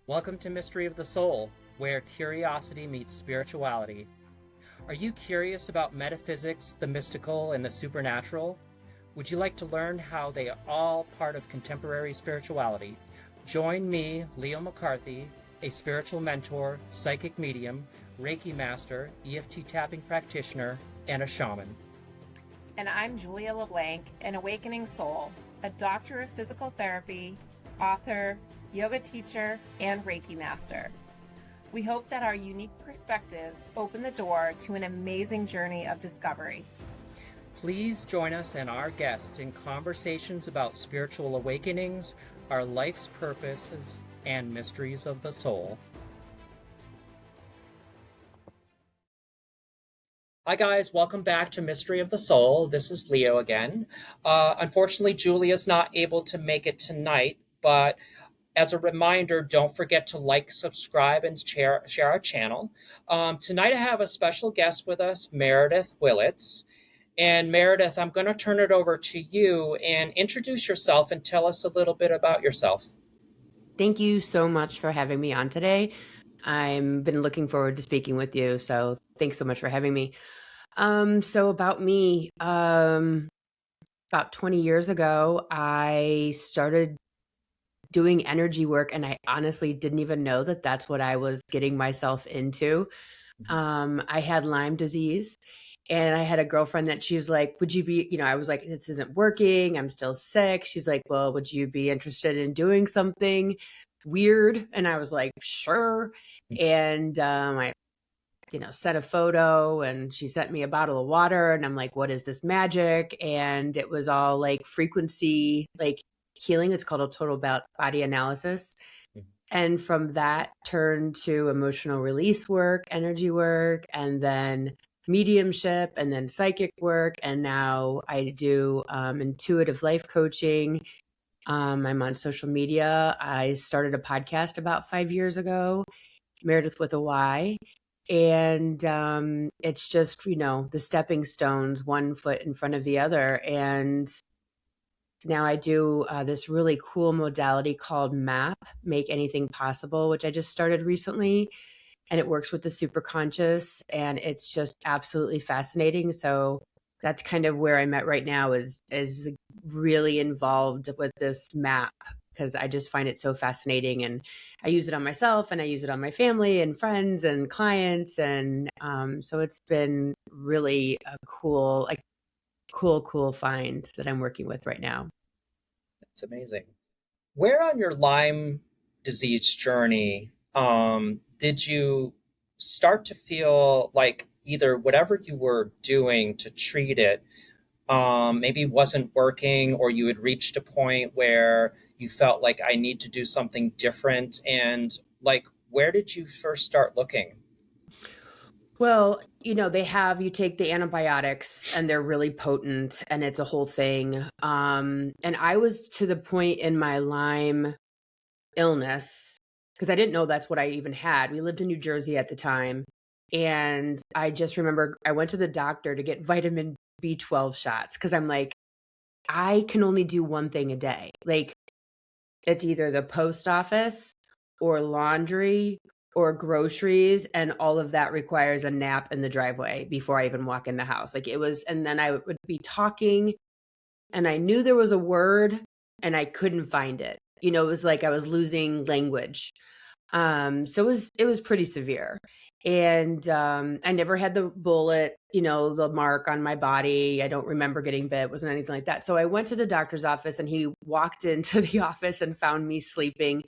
Welcome to Mystery of the Soul, where curiosity meets spirituality. Are you curious about metaphysics, the mystical, and the supernatural? Would you like to learn how they are all part of contemporary spirituality? Join me, Leo McCarthy, a spiritual mentor, psychic medium, Reiki master, EFT tapping practitioner, and a shaman. And I'm Julia LeBlanc, an awakening soul, a doctor of physical therapy, author, yoga teacher, and Reiki master. We hope that our unique perspectives open the door to an amazing journey of discovery. Please join us and our guests in conversations about spiritual awakenings, our life's purposes, and mysteries of the soul. Hi guys, welcome back to Mystery of the Soul. This is Leo again. Unfortunately, Julia's not able to make it tonight, but as a reminder, don't forget to like, subscribe, and share our channel. Tonight I have a special guest with us, Meredyth Willits. And Meredyth, I'm going to turn it over to you and introduce yourself and tell us a little bit about yourself. Thank you so much for having me on today. I've been looking forward to speaking with you, so thanks so much for having me. So about me, about 20 years ago, I started doing energy work, and I honestly didn't even know that that's what I was getting myself into. I had Lyme disease, and I had a girlfriend that she was like, would you be, I was like, this isn't working. I'm still sick. She's like, well, would you be interested in doing something weird? And I was like, sure. And I sent a photo, and she sent me a bottle of water, and I'm like, what is this magic? And it was all like frequency, like healing. It's called a total body analysis. And from that turned to emotional release work, energy work, and then mediumship, and then psychic work. And now I do intuitive life coaching. I'm on social media. I started a podcast about 5 years ago, Meredyth with a Y. And it's just, the stepping stones, one foot in front of the other. And now I do this really cool modality called MAP, Make Anything Possible, which I just started recently. And it works with the superconscious, and it's just absolutely fascinating. So that's kind of where I'm at right now, is really involved with this MAP, because I just find it so fascinating. And I use it on myself, and I use it on my family and friends and clients. And so it's been really a cool find that I'm working with right now. That's amazing. Where on your Lyme disease journey did you start to feel like either whatever you were doing to treat it maybe wasn't working, or you had reached a point where you felt like I need to do something different? And like, where did you first start looking? Well, you take the antibiotics, and they're really potent, and it's a whole thing. And I was to the point in my Lyme illness, because I didn't know that's what I even had. We lived in New Jersey at the time. And I just remember I went to the doctor to get vitamin B12 shots, because I'm like, I can only do one thing a day. Like, it's either the post office or laundry or groceries, and all of that requires a nap in the driveway before I even walk in the house. Like, it was, and then I would be talking, and I knew there was a word, and I couldn't find it. It was like I was losing language. So it was pretty severe. And I never had the bullet, the mark on my body. I don't remember getting bit. It wasn't anything like that. So I went to the doctor's office, and he walked into the office and found me sleeping.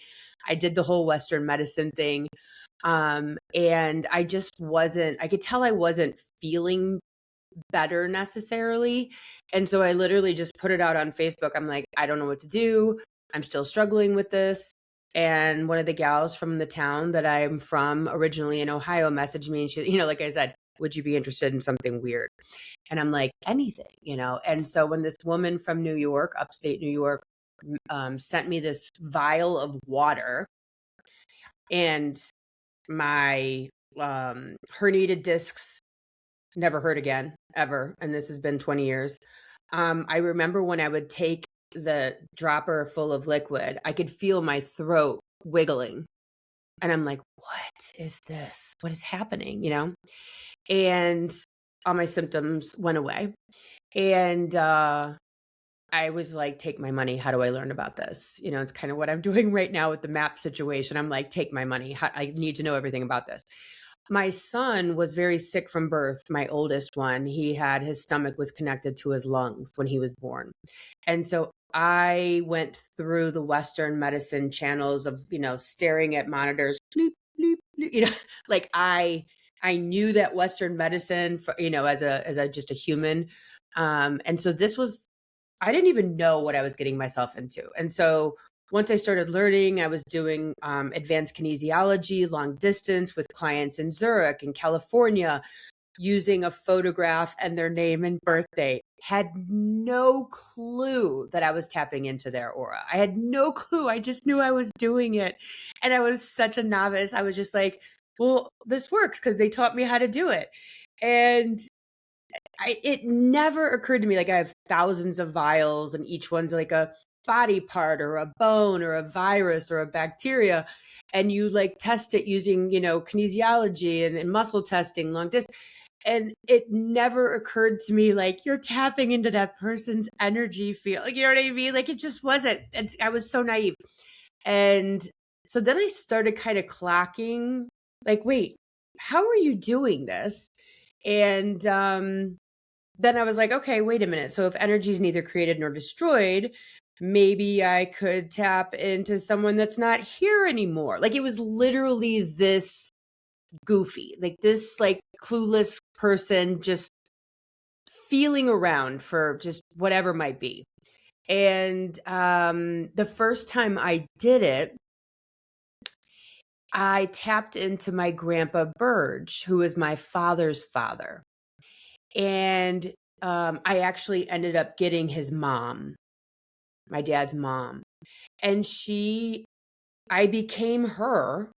I did the whole Western medicine thing. And I just wasn't, I could tell I wasn't feeling better necessarily. And so I literally just put it out on Facebook. I'm like, I don't know what to do. I'm still struggling with this. And one of the gals from the town that I'm from, originally in Ohio, messaged me, and she, like I said, would you be interested in something weird? And I'm like, anything. And so when this woman from New York, upstate New York, sent me this vial of water, and my herniated discs never hurt again, ever. And this has been 20 years. I remember when I would take the dropper full of liquid, I could feel my throat wiggling. And I'm like, what is this? What is happening? And all my symptoms went away. And I was like, take my money. How do I learn about this? It's kind of what I'm doing right now with the MAP situation. I'm like, take my money. I need to know everything about this. My son was very sick from birth, my oldest one. His stomach was connected to his lungs when he was born. And so I went through the Western medicine channels of, staring at monitors, bleep, bleep, bleep, like I knew that Western medicine for, as a just a human. And so I didn't even know what I was getting myself into. And so once I started learning, I was doing advanced kinesiology, long distance with clients in Zurich in California, using a photograph and their name and birthday. Had no clue that I was tapping into their aura. I had no clue. I just knew I was doing it. And I was such a novice. I was just like, well, this works because they taught me how to do it. And it never occurred to me, like I have thousands of vials and each one's like a body part or a bone or a virus or a bacteria. And you like test it using, kinesiology and muscle testing, long distance. And it never occurred to me, like, you're tapping into that person's energy field. Like, you know what I mean? Like, it just wasn't. I was so naive. And so then I started kind of clocking, like, wait, how are you doing this? And then I was like, okay, wait a minute. So if energy is neither created nor destroyed, maybe I could tap into someone that's not here anymore. Like, it was literally this goofy, like this like clueless person just feeling around for just whatever might be. And the first time I did it, I tapped into my grandpa Burge, who is my father's father. And I actually ended up getting his mom, my dad's mom. And I became her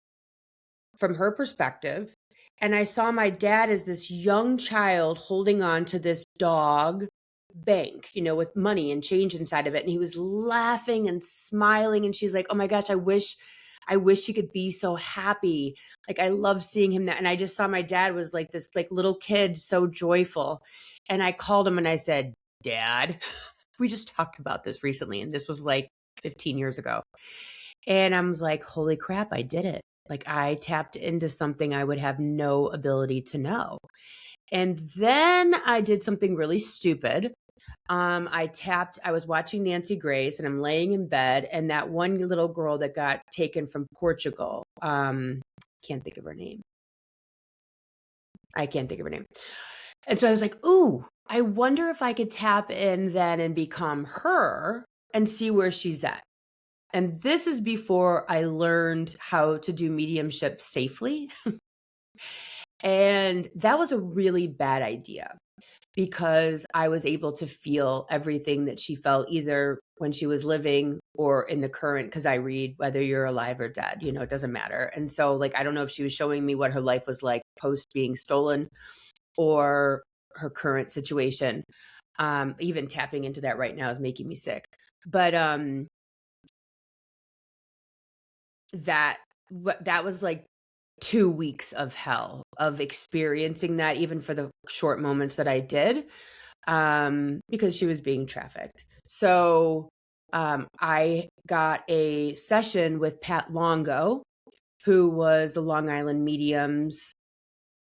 from her perspective. And I saw my dad as this young child holding on to this dog bank, with money and change inside of it. And he was laughing and smiling. And she's like, oh my gosh, I wish he could be so happy. Like, I love seeing him. And I just saw my dad was like this like little kid, so joyful. And I called him and I said, Dad, we just talked about this recently. And this was like 15 years ago. And I was like, holy crap, I did it. Like, I tapped into something I would have no ability to know. And then I did something really stupid. I was watching Nancy Grace and I'm laying in bed, and that one little girl that got taken from Portugal, can't think of her name. And so I was like, ooh, I wonder if I could tap in then and become her and see where she's at. And this is before I learned how to do mediumship safely. And that was a really bad idea because I was able to feel everything that she felt either when she was living or in the current, because I read whether you're alive or dead, it doesn't matter. And so like, I don't know if she was showing me what her life was like post being stolen or her current situation. Even tapping into that right now is making me sick. But that was like 2 weeks of hell of experiencing that, even for the short moments that I did, because she was being trafficked. So I got a session with Pat Longo, who was the Long Island Medium's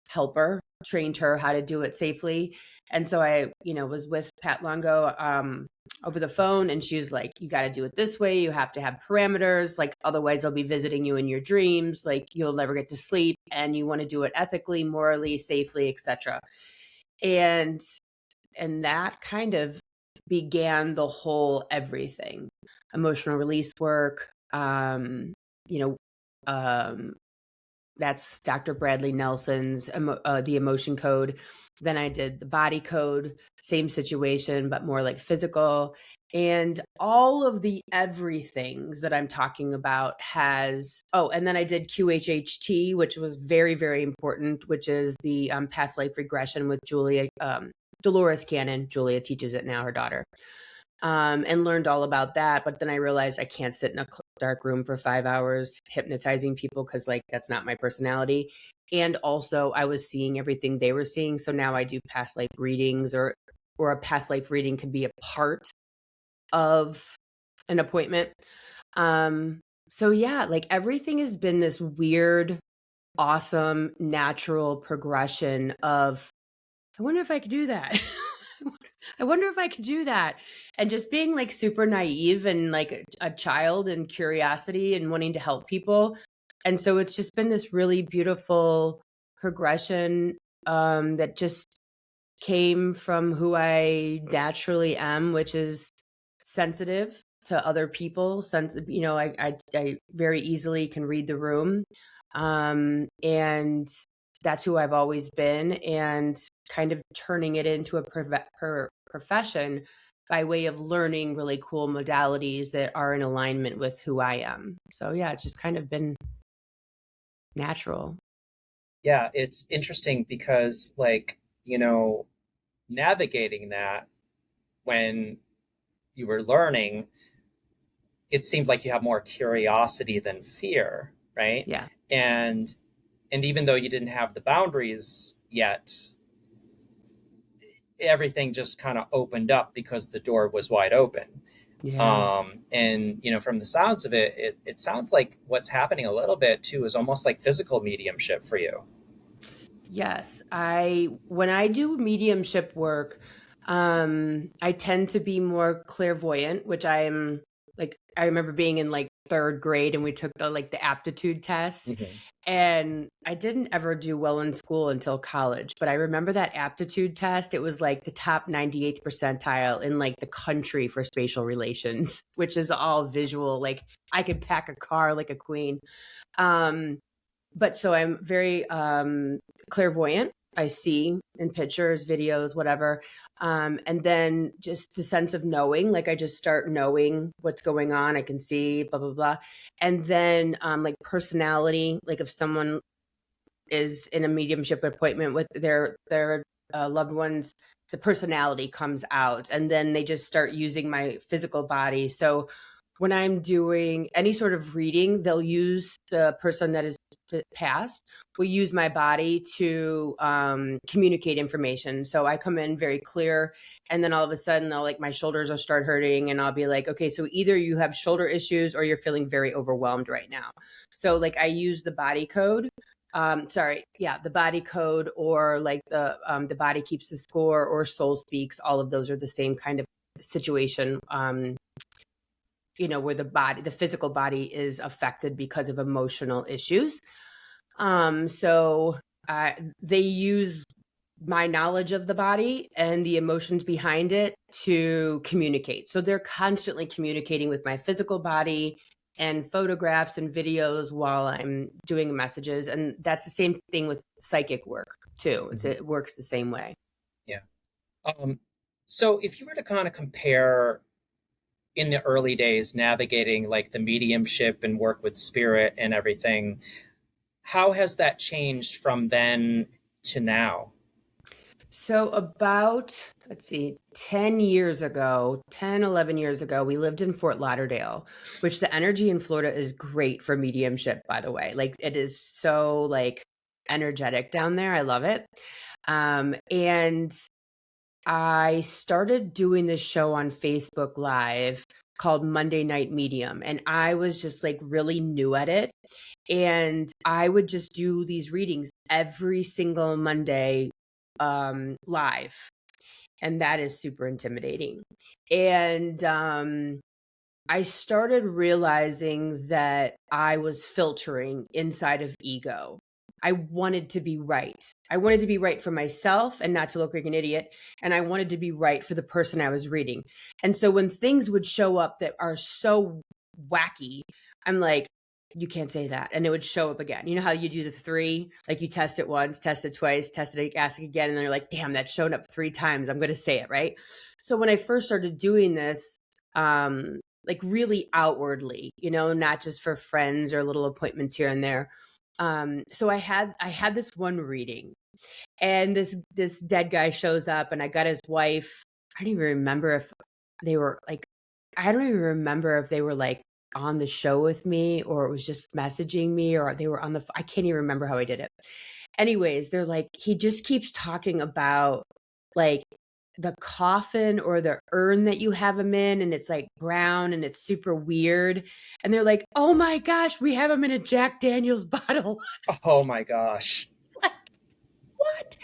helper, trained her how to do it safely. And so I, was with Pat Longo over the phone, and she was like, you got to do it this way. You have to have parameters. Like, otherwise they'll be visiting you in your dreams. Like, you'll never get to sleep, and you want to do it ethically, morally, safely, etc. And that kind of began the whole everything. Emotional release work, that's Dr. Bradley Nelson's The Emotion Code. Then I did the Body Code, same situation, but more like physical. And all of the everythings that I'm talking about and then I did QHHT, which was very, very important, which is the past life regression with Julia, Dolores Cannon. Julia teaches it now, her daughter. And learned all about that. But then I realized I can't sit in a dark room for 5 hours hypnotizing people because like that's not my personality. And also I was seeing everything they were seeing. So now I do past life readings, or a past life reading can be a part of an appointment. So yeah, like everything has been this weird, awesome, natural progression of, I wonder if I could do that. I wonder if I could do that. And just being like super naive and like a child and curiosity and wanting to help people. And so it's just been this really beautiful progression that just came from who I naturally am, which is sensitive to other people. I very easily can read the room. And that's who I've always been, and kind of turning it into a profession by way of learning really cool modalities that are in alignment with who I am. So yeah, it's just kind of been natural. Yeah, it's interesting because, like, navigating that when you were learning, it seemed like you have more curiosity than fear, right? Yeah. And even though you didn't have the boundaries yet, everything just kind of opened up because the door was wide open. Yeah. And from the sounds of it, it sounds like what's happening a little bit too is almost like physical mediumship for you. Yes, when I do mediumship work, I tend to be more clairvoyant, which I'm like, I remember being in like third grade and we took the aptitude test, Hmm. and I didn't ever do well in school until college, but I remember that aptitude test. It was like the top 98th percentile in like the country for spatial relations, which is all visual. Like I could pack a car like a queen. Um, but so I'm very clairvoyant. I see in pictures, videos, whatever. And then just the sense of knowing, like I just start knowing what's going on. I can see, blah, blah, blah. And then like personality, like if someone is in a mediumship appointment with their loved ones, the personality comes out, and then they just start using my physical body. So when I'm doing any sort of reading, they'll use the person that is passed will use my body to communicate information. So I come in very clear, and then all of a sudden they'll like my shoulders will start hurting, and I'll be like, okay, so either you have shoulder issues or you're feeling very overwhelmed right now. So like I use the body code, the body code, or like the body keeps the score, or soul speaks. All of those are the same kind of situation, where the physical body is affected because of emotional issues. So they use my knowledge of the body and the emotions behind it to communicate. So they're constantly communicating with my physical body and photographs and videos while I'm doing messages. And that's the same thing with psychic work too. Hmm. It works the same way. Yeah. So if you were to kind of compare in the early days, navigating like the mediumship and work with spirit and everything, how has that changed from then to now? So about, let's see, 10 years ago, 10, 11 years ago, we lived in Fort Lauderdale, which the energy in Florida is great for mediumship, by the way. Like it is so like energetic down there. I love it. And I started doing this show on Facebook Live called Monday Night Medium. And I was just like really new at it. And I would just do these readings every single Monday live. And that is super intimidating. And I started realizing that I was filtering inside of ego. I wanted to be right. I wanted to be right for myself and not to look like an idiot. And I wanted to be right for the person I was reading. And so when things would show up that are so wacky, I'm like, you can't say that. And it would show up again. You know how you do the three? Like you test it once, test it twice, test it, ask again. And then you're like, damn, that showed up 3 times. I'm going to say it, right? So when I first started doing this, like really outwardly, not just for friends or little appointments here and there. So I had this one reading, and this dead guy shows up, and I got his wife. I don't even remember if they were like on the show with me, or it was just messaging me, or they were on the I can't even remember how I did it. Anyways, they're like, he just keeps talking about like the coffin or the urn that you have him in, and it's like brown and it's super weird. And they're like, oh my gosh, we have him in a Jack Daniels bottle. Oh my gosh. It's like, what?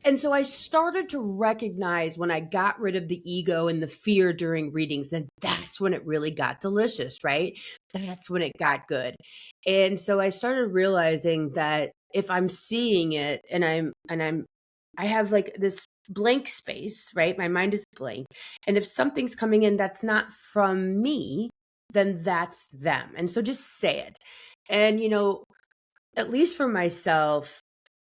And so I started to recognize when I got rid of the ego and the fear during readings, then that's when it really got delicious, right? That's when it got good. And so I started realizing that if I'm seeing it I have like this blank space, right? My mind is blank. And if something's coming in that's not from me, then that's them. And so just say it. And, at least for myself,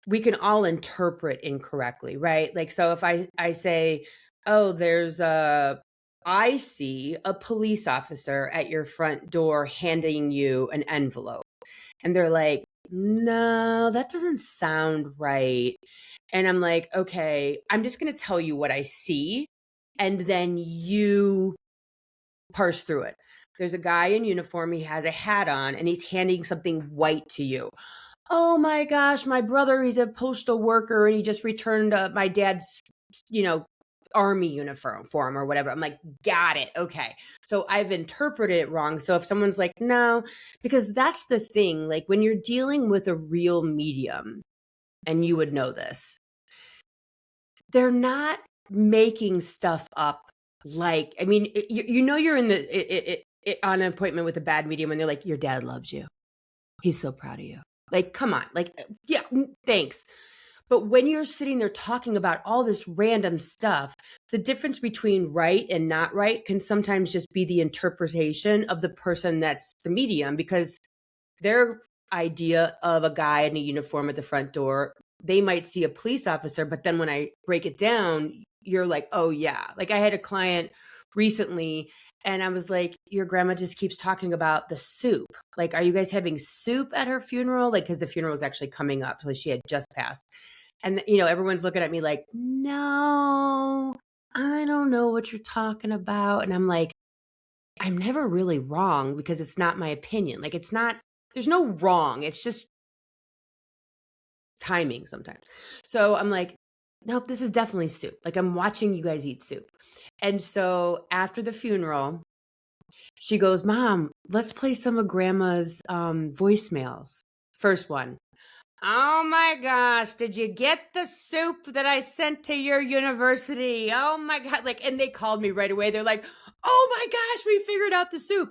we can all interpret incorrectly, right? Like, so if I say, oh, I see a police officer at your front door handing you an envelope. And they're like, no, that doesn't sound right. And I'm like, okay, I'm just going to tell you what I see. And then you parse through it. There's a guy in uniform. He has a hat on and he's handing something white to you. Oh my gosh, my brother, he's a postal worker and he just returned my dad's, army uniform for him or whatever. I'm like, got it. Okay. So I've interpreted it wrong. So if someone's like, no, because that's the thing, like when you're dealing with a real medium, and you would know this, they're not making stuff up. Like, I mean, you're in on an appointment with a bad medium and they're like, your dad loves you. He's so proud of you. Like, come on. Like, yeah, thanks. But when you're sitting there talking about all this random stuff, the difference between right and not right can sometimes just be the interpretation of the person that's the medium, because their idea of a guy in a uniform at the front door, they might see a police officer, but then when I break it down, you're like, oh yeah. Like I had a client recently and I was like, your grandma just keeps talking about the soup. Like, are you guys having soup at her funeral? Like, because the funeral was actually coming up. So she had just passed. And, everyone's looking at me like, no, I don't know what you're talking about. And I'm like, I'm never really wrong because it's not my opinion. Like, it's not, there's no wrong. It's just timing sometimes. So I'm like, nope, this is definitely soup. Like, I'm watching you guys eat soup. And so after the funeral, she goes, Mom, let's play some of Grandma's voicemails. First one. Oh my gosh, did you get the soup that I sent to your university? Oh my God. Like, and they called me right away. They're like, oh my gosh, we figured out the soup.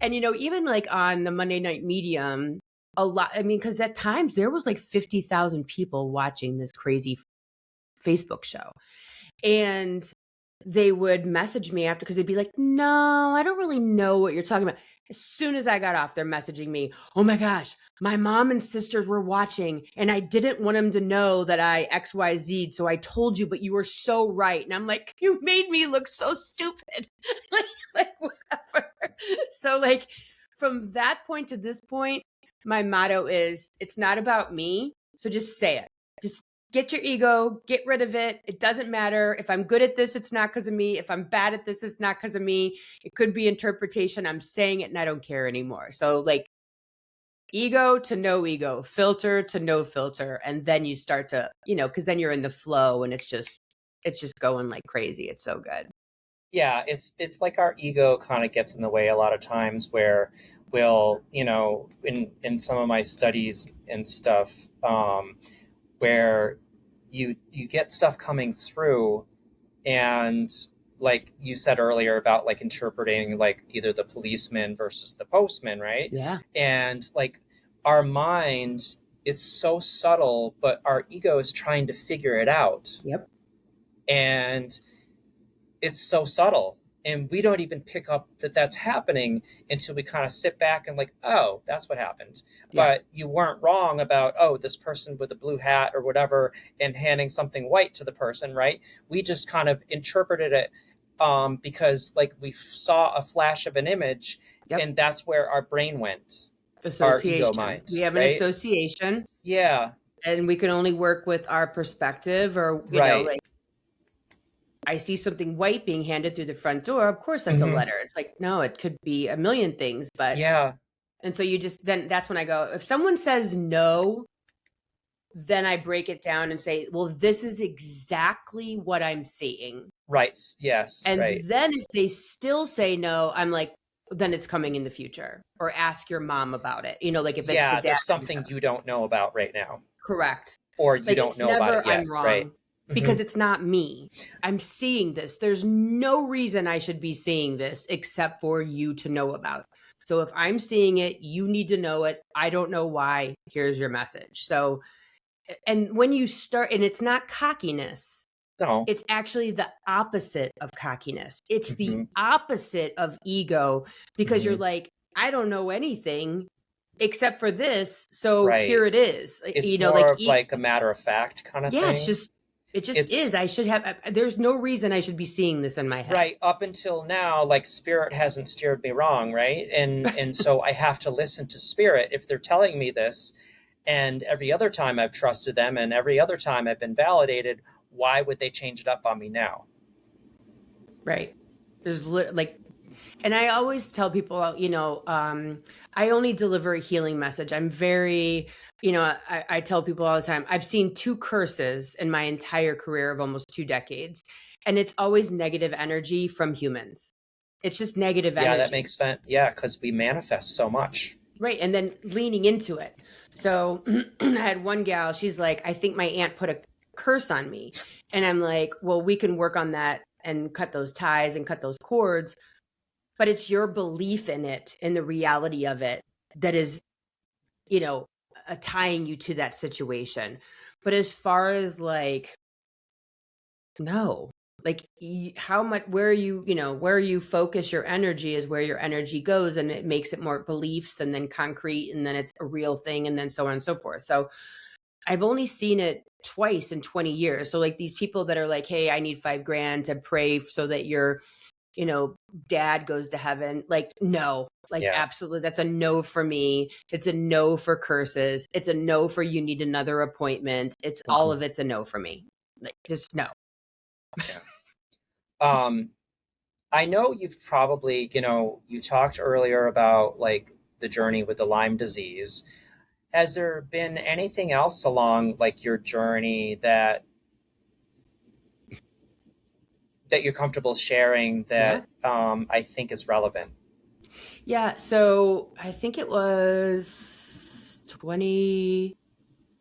And, even like on the Monday Night Medium, a lot, I mean, because at times there was like 50,000 people watching this crazy Facebook show. And they would message me after because they'd be like, no, I don't really know what you're talking about. As soon as I got off, they're messaging me, oh my gosh, my mom and sisters were watching and I didn't want them to know that I XYZ'd. So I told you, but you were so right. And I'm like, you made me look so stupid. like whatever. So like from that point to this point, my motto is it's not about me. So just say it. Just get your ego, get rid of it. It doesn't matter. If I'm good at this, it's not because of me. If I'm bad at this, it's not because of me. It could be interpretation. I'm saying it and I don't care anymore. So like ego to no ego, filter to no filter. And then you start to, because then you're in the flow and it's just going like crazy. It's so good. Yeah, it's like our ego kind of gets in the way a lot of times where we'll, in some of my studies and stuff, where you get stuff coming through, and like you said earlier about like interpreting like either the policeman versus the postman, right? Yeah. And like our mind, it's so subtle, but our ego is trying to figure it out. Yep. And it's so subtle, and we don't even pick up that that's happening until we kind of sit back and like, oh, that's what happened. Yeah. But you weren't wrong about, oh, this person with a blue hat or whatever and handing something white to the person, right? We just kind of interpreted it because like we saw a flash of an image. Yep. And that's where our brain went. Association. Our ego mind, we have right? an association. Yeah. And we can only work with our perspective or, Right. like, I see something white being handed through the front door. Of course, that's a Hmm. letter. It's like, no, it could be a million things. But, Yeah. and so then that's when I go, if someone says no, then I break it down and say, well, this is exactly what I'm seeing. Right. Yes. And Right. then if they still say no, I'm like, then it's coming in the future. Or ask your mom about it. Like if it's the Yeah. dad. There's something you don't know about right now, Correct. or you Like don't it's know about it never yet. I'm Right. wrong Hmm. because it's not me. I'm seeing this. There's no reason I should be seeing this except for you to know about it. So if I'm seeing it, you need to know it. I don't know why. Here's your message. So, and when you start, and it's not cockiness, No. it's actually the opposite of cockiness. It's the Hmm. opposite of ego because you're Hmm. like, I don't know anything except for this. So Right. here it is. It's Like, more of like a matter of fact kind of yeah, thing. it just It's is. I should have, there's no reason I should be seeing this in my head. right up until now, like spirit hasn't steered me wrong, right? And so I have to listen to spirit if they're telling me this. And every other time I've trusted them, and every other time I've been validated, why would they change it up on me now? Right. Like, and I always tell people, I only deliver a healing message. I'm very, I tell people all the time, I've seen 2 curses in my entire career of almost 2 decades. And it's always negative energy from humans. It's just negative Yeah, that energy. makes sense. Yeah, because we manifest so much. Right. And then leaning into it. So I had one gal, she's like, I think my aunt put a curse on me. And I'm like, well, we can work on that and cut those ties and cut those cords. But it's your belief in it and the reality of it that is, tying you to that situation. But as far as like, no, like how much, where you focus your energy is where your energy goes, and it makes it more beliefs and then concrete, and then it's a real thing, and then so on and so forth. So I've only seen it twice in 20 years. So like these people that are like, hey, I need $5,000 to pray so that your, dad goes to heaven. Like, no, like Yeah. absolutely. That's a no for me. It's a no for curses. It's a no for you need another appointment. It's all of it's a no for me. Like just no. Yeah. Um, I know you've probably, you talked earlier about like the journey with the Lyme disease. Has there been anything else along like your journey that you're comfortable sharing Yeah. that I think is relevant? Yeah. So I think it was 20,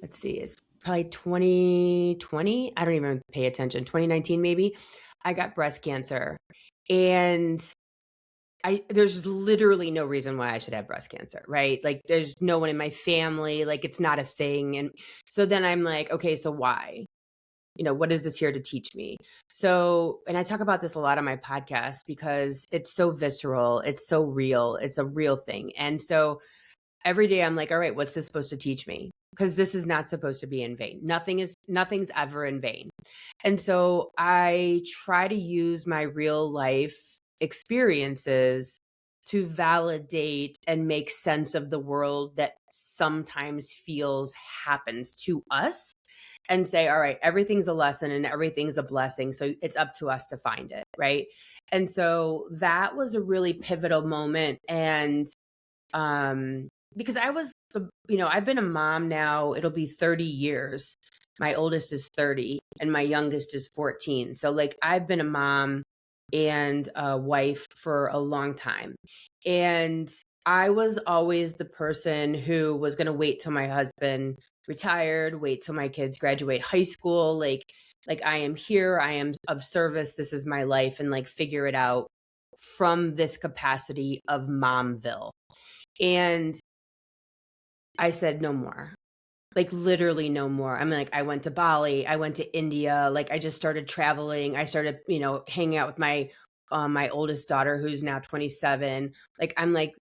let's see, it's probably 2020. I don't even pay attention. 2019, maybe. I got breast cancer. And there's literally no reason why I should have breast cancer, right? Like there's no one in my family, like it's not a thing. And so then I'm like, okay, so why? What is this here to teach me? So, and I talk about this a lot on my podcast because it's so visceral, it's so real, it's a real thing. And so every day I'm like, all right, what's this supposed to teach me? Because this is not supposed to be in vain. Nothing's ever in vain. And so I try to use my real life experiences to validate and make sense of the world that sometimes feels happens to us, and say, all right, everything's a lesson and everything's a blessing. So it's up to us to find it. Right. And so that was a really pivotal moment. And because I've been a mom now, it'll be 30 years. My oldest is 30 and my youngest is 14. So like I've been a mom and a wife for a long time. And I was always the person who was going to wait till my husband retired, wait till my kids graduate high school, like I am here, I am of service, this is my life, and like figure it out from this capacity of momville. And I said, no more. Like literally no more. I'm like, I went to Bali, I went to India, like I just started traveling. I started, hanging out with my oldest daughter who's now 27. Like I'm like,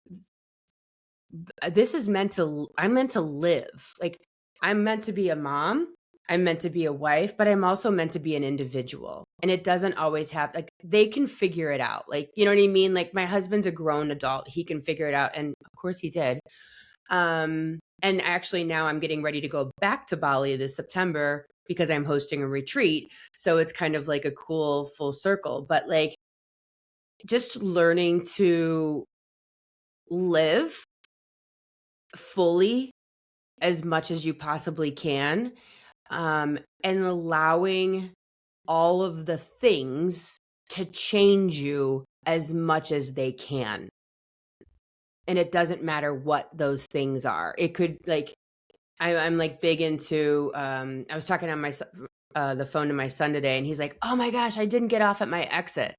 I'm meant to live. Like I'm meant to be a mom. I'm meant to be a wife, but I'm also meant to be an individual. And it doesn't always have, like, they can figure it out. Like, you know what I mean? Like my husband's a grown adult. He can figure it out. And of course he did. And actually now I'm getting ready to go back to Bali this September because I'm hosting a retreat. So it's kind of like a cool full circle. But like just learning to live fully as much as you possibly can, and allowing all of the things to change you as much as they can. And it doesn't matter what those things are. It could like I'm like big into I was talking on my the phone to my son today, and he's like, "Oh my gosh, I didn't get off at my exit."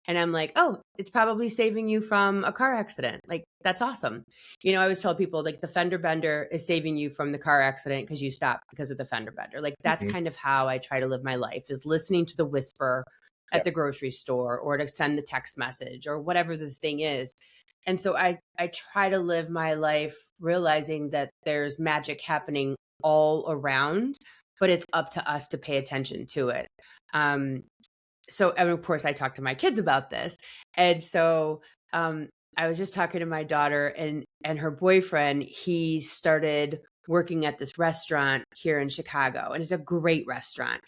And I'm like, "Oh, it's probably saving you from a car accident." Like, that's awesome. I always tell people like the fender bender is saving you from the car accident because you stopped because of the fender bender. Like, that's Mhm. kind of how I try to live my life, is listening to the whisper at Yep. the grocery store or to send the text message or whatever the thing is. And so I try to live my life realizing that there's magic happening all around, but it's up to us to pay attention to it. Um, and of course I talk to my kids about this. And so um I was just talking to my daughter, and her boyfriend, he started working at this restaurant here in Chicago, and it's a great restaurant.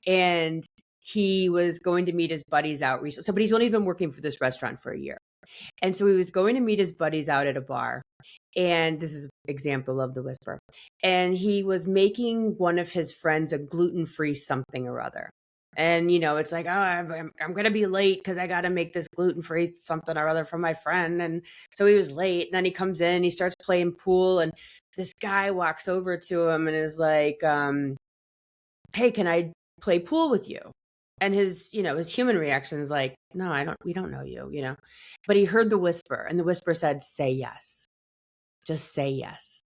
And he was going to meet his buddies out recently. But he's only been working for this restaurant for a year. And so he was going to meet his buddies out at a bar. And this is an example of the whisper. And he was making one of his friends a gluten-free something or other. And, it's like, oh, I'm going to be late because I got to make this gluten-free something or other for my friend. And so he was late. And then he comes in, he starts playing pool. And this guy walks over to him and is like, hey, can I play pool with you? And his human reaction is like, no, we don't know you. But he heard the whisper, and the whisper said, say yes. Just say yes.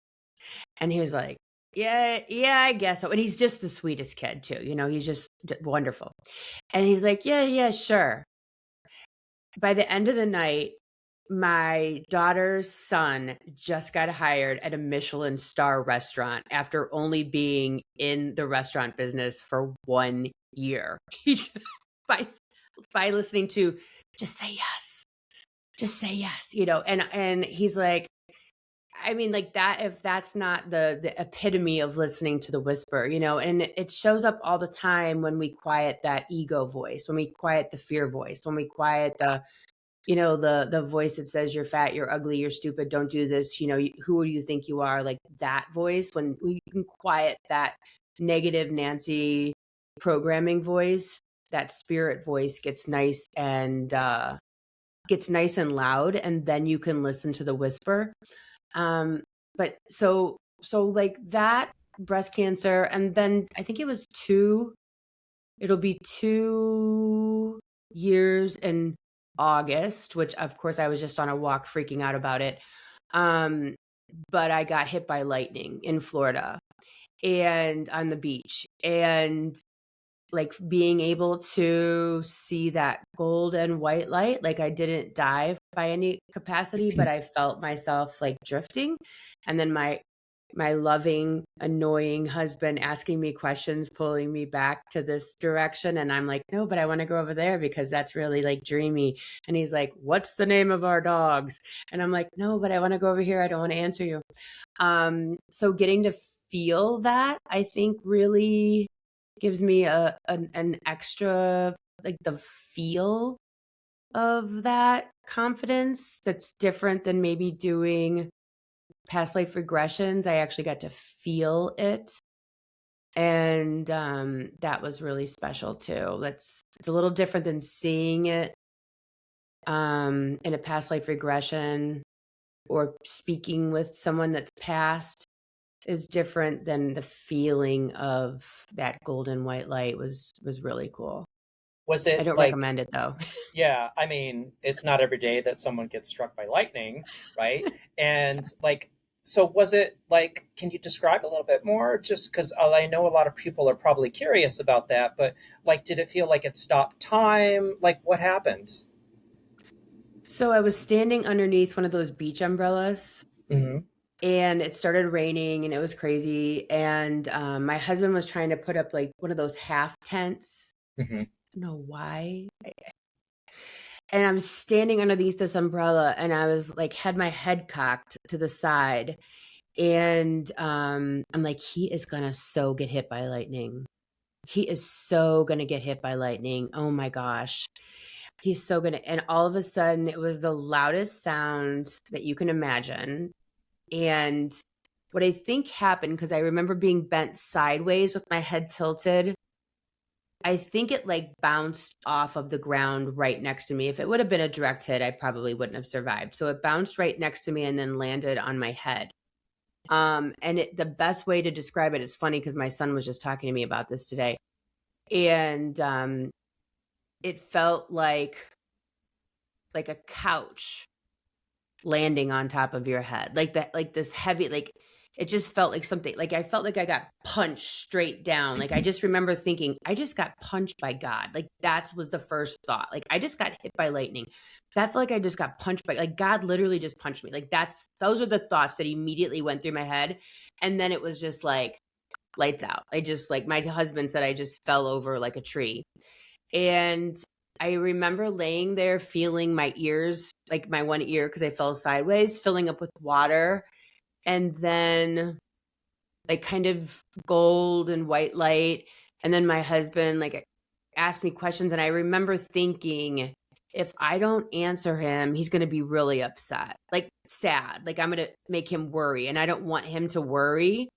And he was like, yeah, I guess so. And he's just the sweetest kid too. He's just wonderful. And he's like, yeah, sure. By the end of the night, my daughter's son just got hired at a Michelin star restaurant after only being in the restaurant business for 1 year. He by listening to just say yes. Just say yes, and he's like, I mean, like that, if that's not the epitome of listening to the whisper, and it shows up all the time when we quiet that ego voice, when we quiet the fear voice, when we quiet the voice that says you're fat, you're ugly, you're stupid, don't do this, who do you think you are? Like that voice, when we can quiet that negative Nancy programming voice, that spirit voice gets nice and loud, and then you can listen to the whisper. But so like that breast cancer, and then I think it'll be 2 years in August, which of course I was just on a walk freaking out about it. Um, but I got hit by lightning in Florida and on the beach, and like being able to see that gold and white light, like I didn't die by any capacity, but I felt myself like drifting. And then my loving, annoying husband asking me questions, pulling me back to this direction. And I'm like, no, but I want to go over there because that's really like dreamy. And he's like, what's the name of our dogs? And I'm like, no, but I want to go over here. I don't want to answer you. So getting to feel that, I think, really gives me an extra, like, the feel of that confidence that's different than maybe doing past life regressions. I actually got to feel it, and that was really special too. It's a little different than seeing it in a past life regression, or speaking with someone that's passed is different than the feeling of that golden white light was really cool. Was I it don't like, recommend it though. yeah, I mean, it's not every day that someone gets struck by lightning, right? And like, so was it like, can you describe a little bit more? Just because I know a lot of people are probably curious about that, but like, did it feel like it stopped time? Like, what happened? So I was standing underneath one of those beach umbrellas, Hmm. and it started raining, and it was crazy. And my husband was trying to put up like one of those half tents. Hmm. I don't know why. And I was standing underneath this umbrella, and I was like, had my head cocked to the side. And I'm like, he is gonna so get hit by lightning. He is so gonna get hit by lightning. Oh my gosh. He's so gonna, and all of a sudden it was the loudest sound that you can imagine. And what I think happened, because I remember being bent sideways with my head tilted, I think it like bounced off of the ground right next to me. If it would have been a direct hit, I probably wouldn't have survived. So it bounced right next to me and then landed on my head. And the best way to describe it is funny because my son was just talking to me about this today. And it felt like a couch landing on top of your head, like that, like this heavy, like it just felt like something, like I felt like I got punched straight down. Like I just remember thinking, I just got punched by God. Like that was the first thought. Like I just got hit by lightning. That felt like I just got punched by, like God literally just punched me. Like those are the thoughts that immediately went through my head. And then it was just like lights out. I just, like my husband said, I just fell over like a tree. And I remember laying there feeling my ears, like my one ear, because I fell sideways, filling up with water. And then like kind of gold and white light. And then my husband like asked me questions. And I remember thinking, if I don't answer him, he's going to be really upset, like sad. Like I'm going to make him worry. And I don't want him to worry.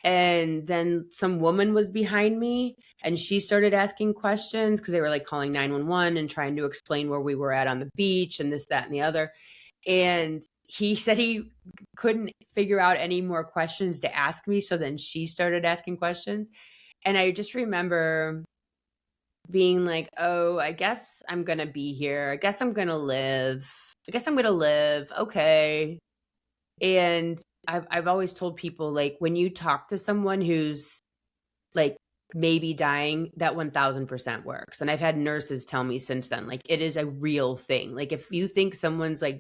And then some woman was behind me and she started asking questions because they were like calling 911 and trying to explain where we were at on the beach and this, that, and the other. And he said he couldn't figure out any more questions to ask me. So then she started asking questions. And I just remember being like, oh, I guess I'm going to be here. I guess I'm going to live. I guess I'm going to live. Okay. And I've always told people, like, when you talk to someone who's like maybe dying, that 1000% works. And I've had nurses tell me since then, like, it is a real thing. Like, if you think someone's like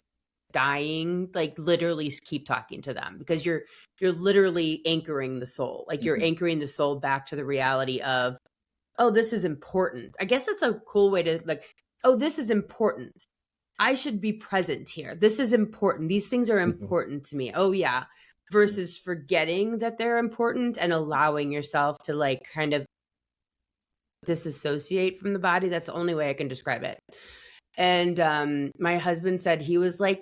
dying, like literally keep talking to them, because you're literally anchoring the soul. Like you're anchoring the soul back to the reality of, oh, this is important. I guess that's a cool way to, like, oh, this is important. I should be present here. This is important. These things are important to me. Oh, yeah. Versus forgetting that they're important and allowing yourself to like kind of disassociate from the body. That's the only way I can describe it. And my husband said he was like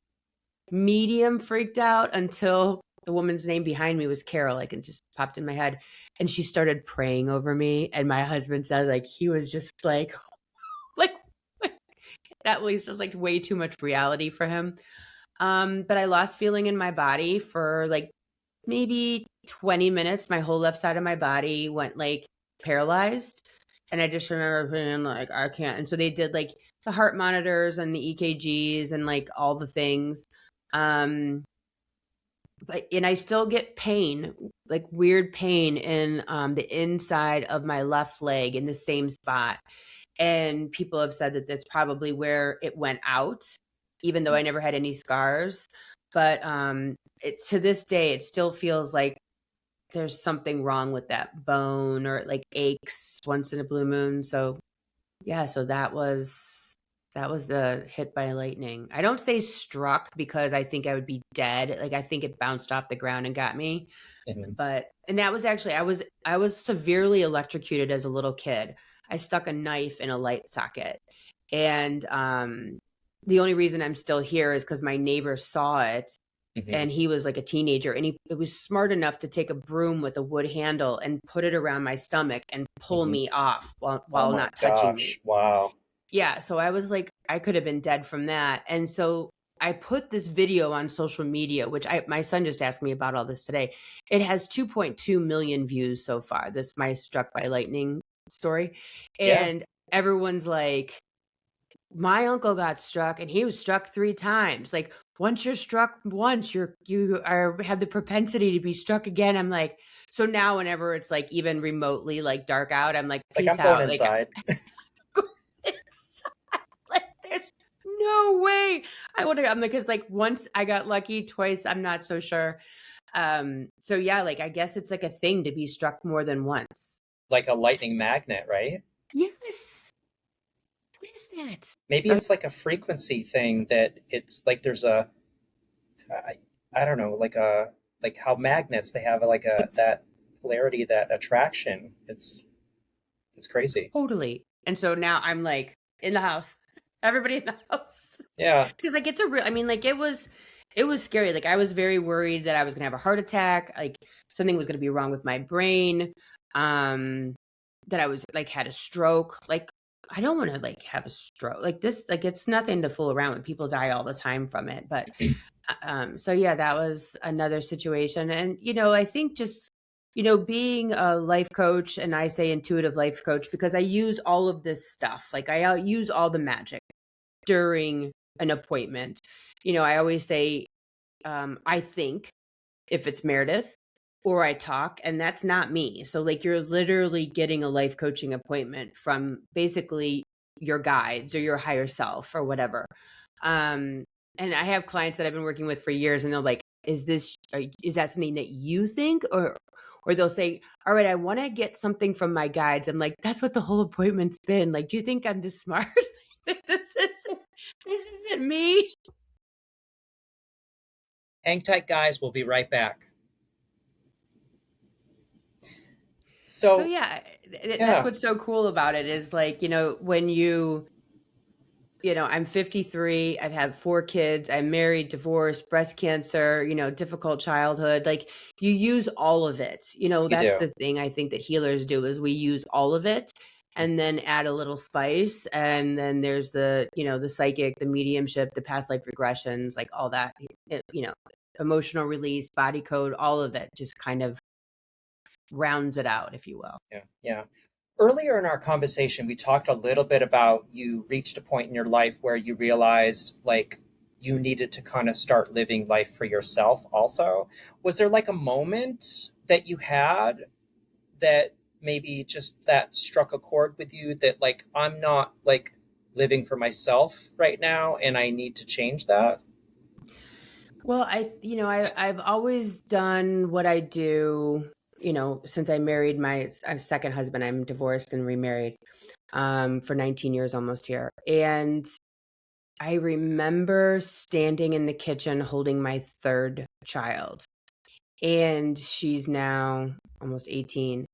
medium freaked out until the woman's name behind me was Carol. Like it just popped in my head. And she started praying over me. And my husband said like he was just like that was just like way too much reality for him. But I lost feeling in my body for like maybe 20 minutes. My whole left side of my body went like paralyzed. And I just remember being like, I can't. And so they did like the heart monitors and the EKGs and like all the things. And I still get pain, like weird pain in the inside of my left leg in the same spot. And people have said that that's probably where it went out, even though I never had any scars. But to this day, it still feels like there's something wrong with that bone, or it like aches once in a blue moon. So yeah, so that was the hit by lightning. I don't say struck because I think I would be dead. Like I think it bounced off the ground and got me. But and that was actually I was severely electrocuted as a little kid. I stuck a knife in a light socket. And the only reason I'm still here is because my neighbor saw it. And he was like a teenager, and he was smart enough to take a broom with a wood handle and put it around my stomach and pull me off while not touching me. Wow. Yeah, so I was like, I could have been dead from that. And so I put this video on social media, which my son just asked me about all this today. It has 2.2 million views so far. This my struck by lightning story. And everyone's like, my uncle got struck and he was struck 3 times. Like once you're struck once, you have the propensity to be struck again. I'm like, so now whenever it's like even remotely like dark out, I'm like, peace I'm out. going inside. Like there's no way I would have. I'm like, because like once I got lucky, twice I'm not so sure. So yeah, like I guess it's like a thing to be struck more than once. Like a lightning magnet, right? Yes. What is that? Maybe it's like a frequency thing that it's like there's a, I don't know, like like how magnets, they have like a It's that polarity, that attraction. It's crazy. totally. And so now I'm like in the house, everybody in the house. Yeah, Because like it's a real, I mean, like it was scary. Like I was very worried that I was gonna have a heart attack, like something was gonna be wrong with my brain, um, that I was like had a stroke. Like I don't want to like have a stroke. Like this, like it's nothing to fool around with. People die all the time from it. But so yeah, that was another situation. And I think just being a life coach, and I say intuitive life coach because I use all of this stuff. Like I use all the magic during an appointment. I always say, I think if it's Meredyth or I talk, and that's not me. So, like, you're literally getting a life coaching appointment from basically your guides or your higher self or whatever. Um, and I have clients that I've been working with for years, and they're like, is that something that you think? Or they'll say, all right, I want to get something from my guides. I'm like, that's what the whole appointment's been. Like, do you think I'm this smart? This isn't me. hang tight, guys. We'll be right back. So So yeah, that's yeah, what's so cool about it is like, when I'm 53, I've had 4 kids, I'm married, divorced, breast cancer, difficult childhood. Like you use all of it. you That's do. the thing I think that healers do is we use all of it and then add a little spice. And then there's the psychic, the mediumship, the past life regressions, like all that, emotional release, body code, all of it just kind of rounds it out, if you will. Yeah, yeah. Earlier in our conversation, we talked a little bit about you reached a point in your life where you realized like you needed to kind of start living life for yourself also. Was there like a moment that you had that maybe just that struck a chord with you that like I'm not like living for myself right now and I need to change that? Well, I've always done what I do, since I married my second husband. I'm divorced and remarried for 19 years almost here. And I remember standing in the kitchen holding my third child, and she's now almost 18.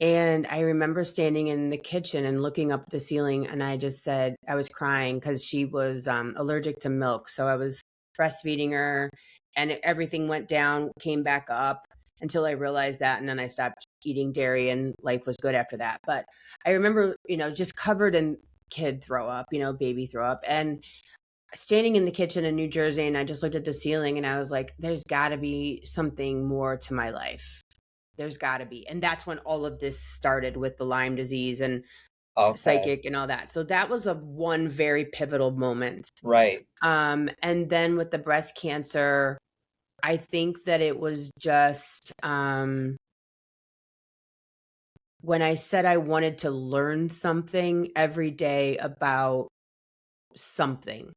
And I remember standing in the kitchen and looking up at the ceiling, and I just said, I was crying because she was allergic to milk. So I was breastfeeding her, and everything went down, came back up until I realized that. And then I stopped eating dairy, and life was good after that. But I remember, just covered in kid throw up, baby throw up. And standing in the kitchen in New Jersey, and I just looked at the ceiling and I was like, there's got to be something more to my life. There's got to be. And that's when all of this started with the Lyme disease and Okay. psychic and all that. So that was a one very pivotal moment. Right. And then with the breast cancer, I think that it was just when I said I wanted to learn something every day about something.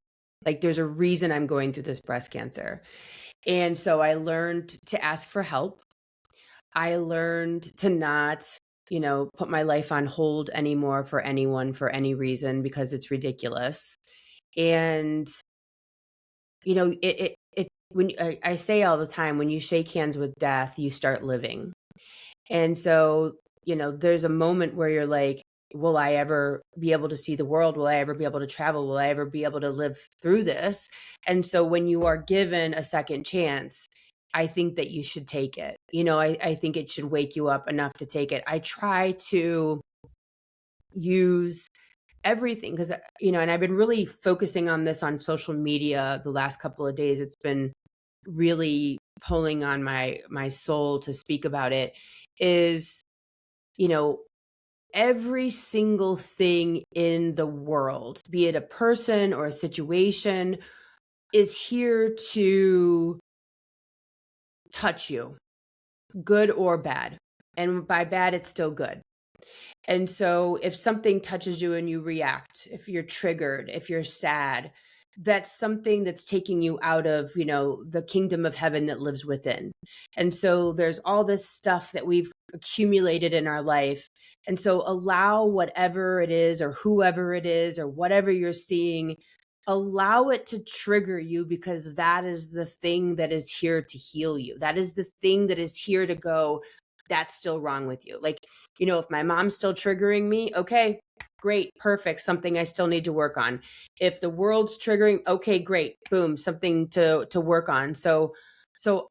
Like there's a reason I'm going through this breast cancer. And so I learned to ask for help. I learned to not, put my life on hold anymore for anyone for any reason because it's ridiculous. And, when I say all the time, when you shake hands with death, you start living. And so, there's a moment where you're like, will I ever be able to see the world? Will I ever be able to travel? Will I ever be able to live through this? And so when you are given a second chance, I think that you should take it. I think it should wake you up enough to take it. I try to use everything because, and I've been really focusing on this on social media the last couple of days. It's been really pulling on my soul to speak about it is, you know, every single thing in the world, be it a person or a situation, is here to touch you, good or bad. And by bad, it's still good. And so if something touches you and you react, if you're triggered, if you're sad, that's something that's taking you out of, the kingdom of heaven that lives within. And so there's all this stuff that we've accumulated in our life. And so allow whatever it is or whoever it is or whatever you're seeing allow it to trigger you, because that is the thing that is here to heal you. That is the thing that is here to go, that's still wrong with you. Like, if my mom's still triggering me, okay, great, perfect, something I still need to work on. If the world's triggering, okay, great, boom, something to work on. So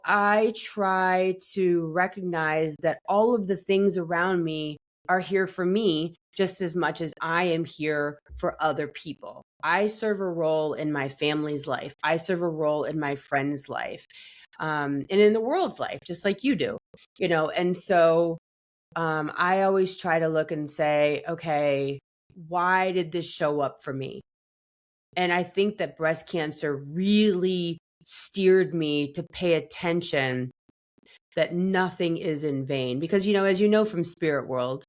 I try to recognize that all of the things around me are here for me just as much as I am here for other people. I serve a role in my family's life. I serve a role in my friend's life, and in the world's life, just like you do, And so I always try to look and say, okay, why did this show up for me? And I think that breast cancer really steered me to pay attention that nothing is in vain. Because, as you know from spirit world,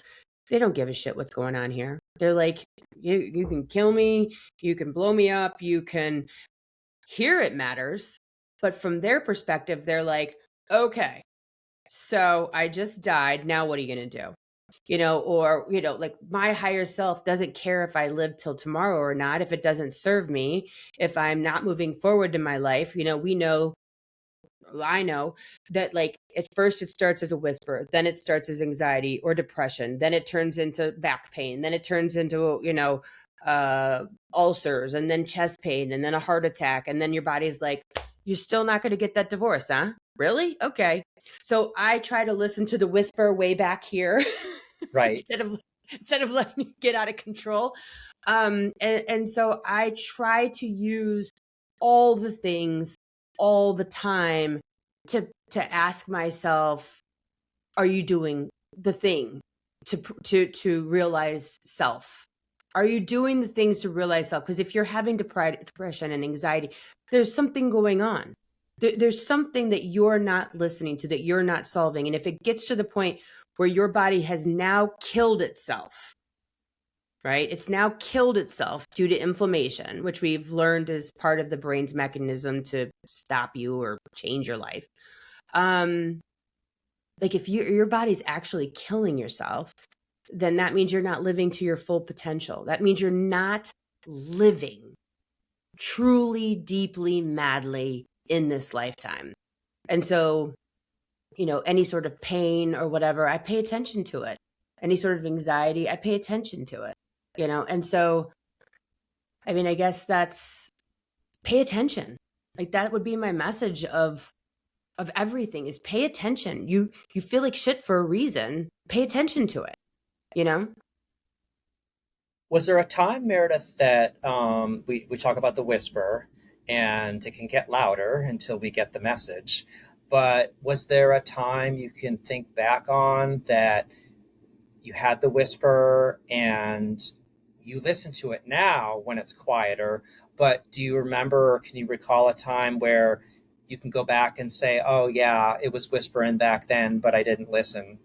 they don't give a shit what's going on here. They're like, you can kill me, you can blow me up, you can hear it matters. But from their perspective, they're like, okay, so I just died. Now what are you going to do? Or, like my higher self doesn't care if I live till tomorrow or not, if it doesn't serve me, if I'm not moving forward in my life. I know that, like, at first it starts as a whisper, then it starts as anxiety or depression, then it turns into back pain, then it turns into, ulcers, and then chest pain, and then a heart attack. And then your body's like, you're still not going to get that divorce, huh? Really? Okay. So I try to listen to the whisper way back here Right. instead of letting it get out of control. And so I try to use all the things all the time to ask myself, are you doing the thing to realize self? Are you doing the things to realize self? Because if you're having depression and anxiety, there's something going on. There's something that you're not listening to, that you're not solving. And if it gets to the point where your body has now killed itself, right? It's now killed itself due to inflammation, which we've learned is part of the brain's mechanism to stop you or change your life. Like if your body's actually killing yourself, then that means you're not living to your full potential. That means you're not living truly, deeply, madly in this lifetime. And so, any sort of pain or whatever, I pay attention to it. Any sort of anxiety, I pay attention to it. And so, I mean, I guess that's pay attention. Like that would be my message of everything, is pay attention. You feel like shit for a reason. Pay attention to it, Was there a time, Meredith, that we talk about the whisper and it can get louder until we get the message? But was there a time you can think back on that you had the whisper and you listen to it now when it's quieter, but do you remember or can you recall a time where you can go back and say, oh, yeah, it was whispering back then, but I didn't listen?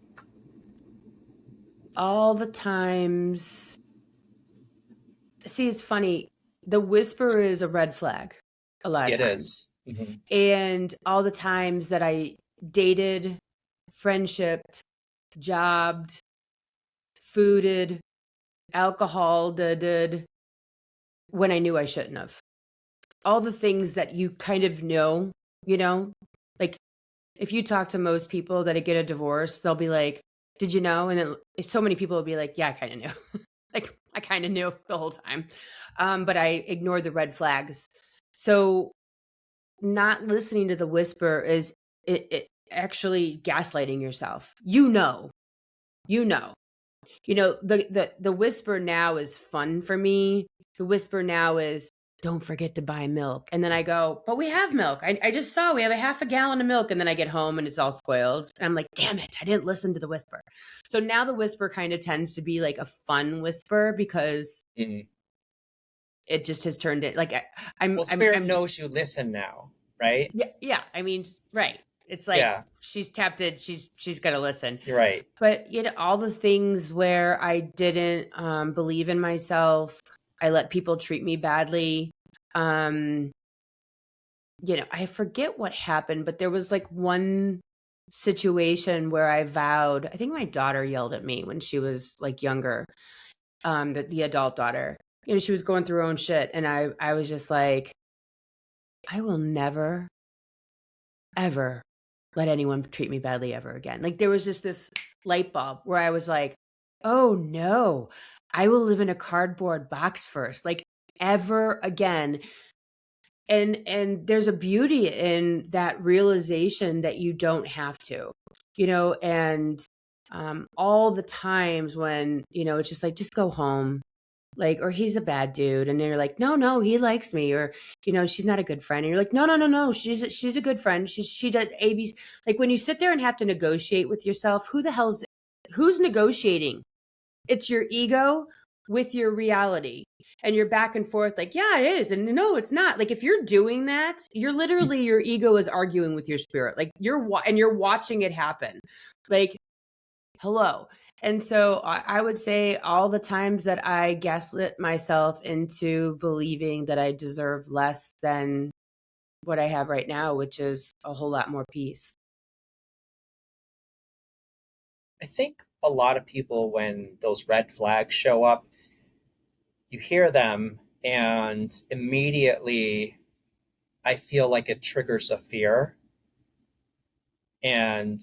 All the times. See, it's funny. The whisper is a red flag a lot of It times. is. Mm-hmm. And all the times that I dated, friendshipped, jobbed, fooded, alcohol, did when I knew I shouldn't have. All the things that you kind of know, like if you talk to most people that get a divorce, they'll be like, did you know? And then so many people will be like, yeah, I kind of knew. Like I kind of knew the whole time. But I ignored the red flags. So not listening to the whisper is it actually gaslighting yourself. The whisper now is fun for me. The whisper now is, don't forget to buy milk. And then I go, but we have milk. I just saw we have a half a gallon of milk. And then I get home and it's all spoiled. And I'm like, damn it, I didn't listen to the whisper. So now the whisper kind of tends to be like a fun whisper because it just has turned it like Spirit knows you listen now, right? Yeah. I mean, right. It's like she's tapped it. She's got to listen. You're right. But all the things where I didn't believe in myself, I let people treat me badly. I forget what happened, but there was like one situation where I vowed. I think my daughter yelled at me when she was like younger, the adult daughter. she was going through her own shit. And I was just like, I will never, ever let anyone treat me badly ever again. Like there was just this light bulb where I was like, oh no, I will live in a cardboard box first, like ever again. And there's a beauty in that realization that you don't have to, and all the times when, it's just like, just go home, like, or he's a bad dude. And they're like, no, he likes me. Or, she's not a good friend. And you're like, no, she's a good friend. She does ABC. Like when you sit there and have to negotiate with yourself, who's negotiating? It's your ego with your reality. And you're back and forth like, yeah, it is. And no, it's not. Like if you're doing that, you're literally, your ego is arguing with your spirit. Like you're watching it happen. Like, hello. And so I would say all the times that I gaslit myself into believing that I deserve less than what I have right now, which is a whole lot more peace. I think a lot of people, when those red flags show up, you hear them and immediately I feel like it triggers a fear. And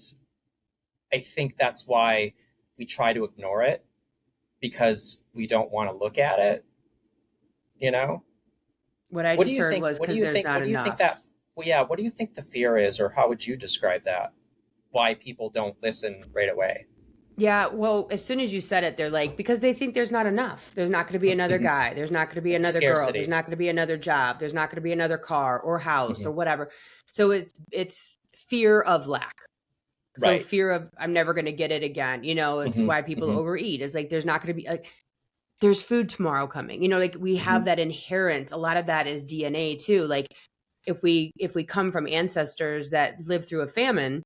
I think that's why we try to ignore it, because we don't want to look at it, you know? What I What do just you heard think? was What do because you there's think? not What do you think enough. that? Well, yeah. What do you think the fear is, or how would you describe that? Why people don't listen right away? Yeah, well, as soon as you said it, they're like, because they think there's not enough. There's not going to be another Mhm. guy. There's not going to be It's another girl. There's scarcity. not going to be another job. There's not going to be another car or house Hmm. or whatever. So it's fear of lack. So Right. fear of I'm never going to get it again. It's Hmm. why people Hmm. overeat. It's like there's not going to be like there's food tomorrow coming. Like we Hmm. have that inherent. A lot of that is DNA too. Like if we come from ancestors that lived through a famine,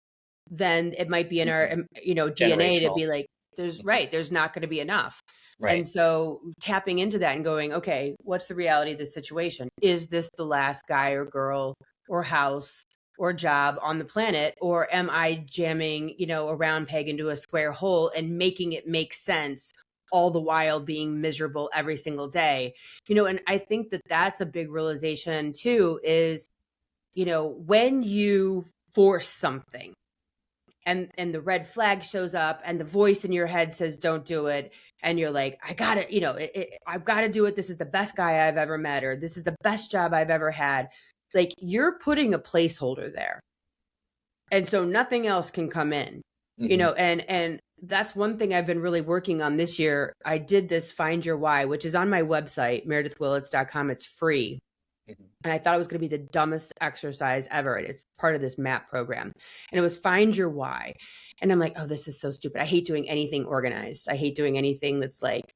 then it might be in our Hmm. DNA to Generational. be like Hmm. there's not going to be enough. Right. And so tapping into that and going, okay, what's the reality of the situation? Is this the last guy or girl or house or job on the planet, or am I jamming a round peg into a square hole and making it make sense, all the while being miserable every single day? And I think that that's a big realization too, is when you force something and the red flag shows up and the voice in your head says don't do it, and you're like, I gotta, I've got to do it, this is the best guy I've ever met, or this is the best job I've ever had. Like you're putting a placeholder there, and so nothing else can come in. Hmm. And that's one thing I've been really working on this year. I did this Find Your Why, which is on my website, meredythwillits.com. It's free. Hmm. And I thought it was going to be the dumbest exercise ever. It's part of this MAP program. And it was Find Your Why. And I'm like, oh, this is so stupid. I hate doing anything organized. I hate doing anything that's like,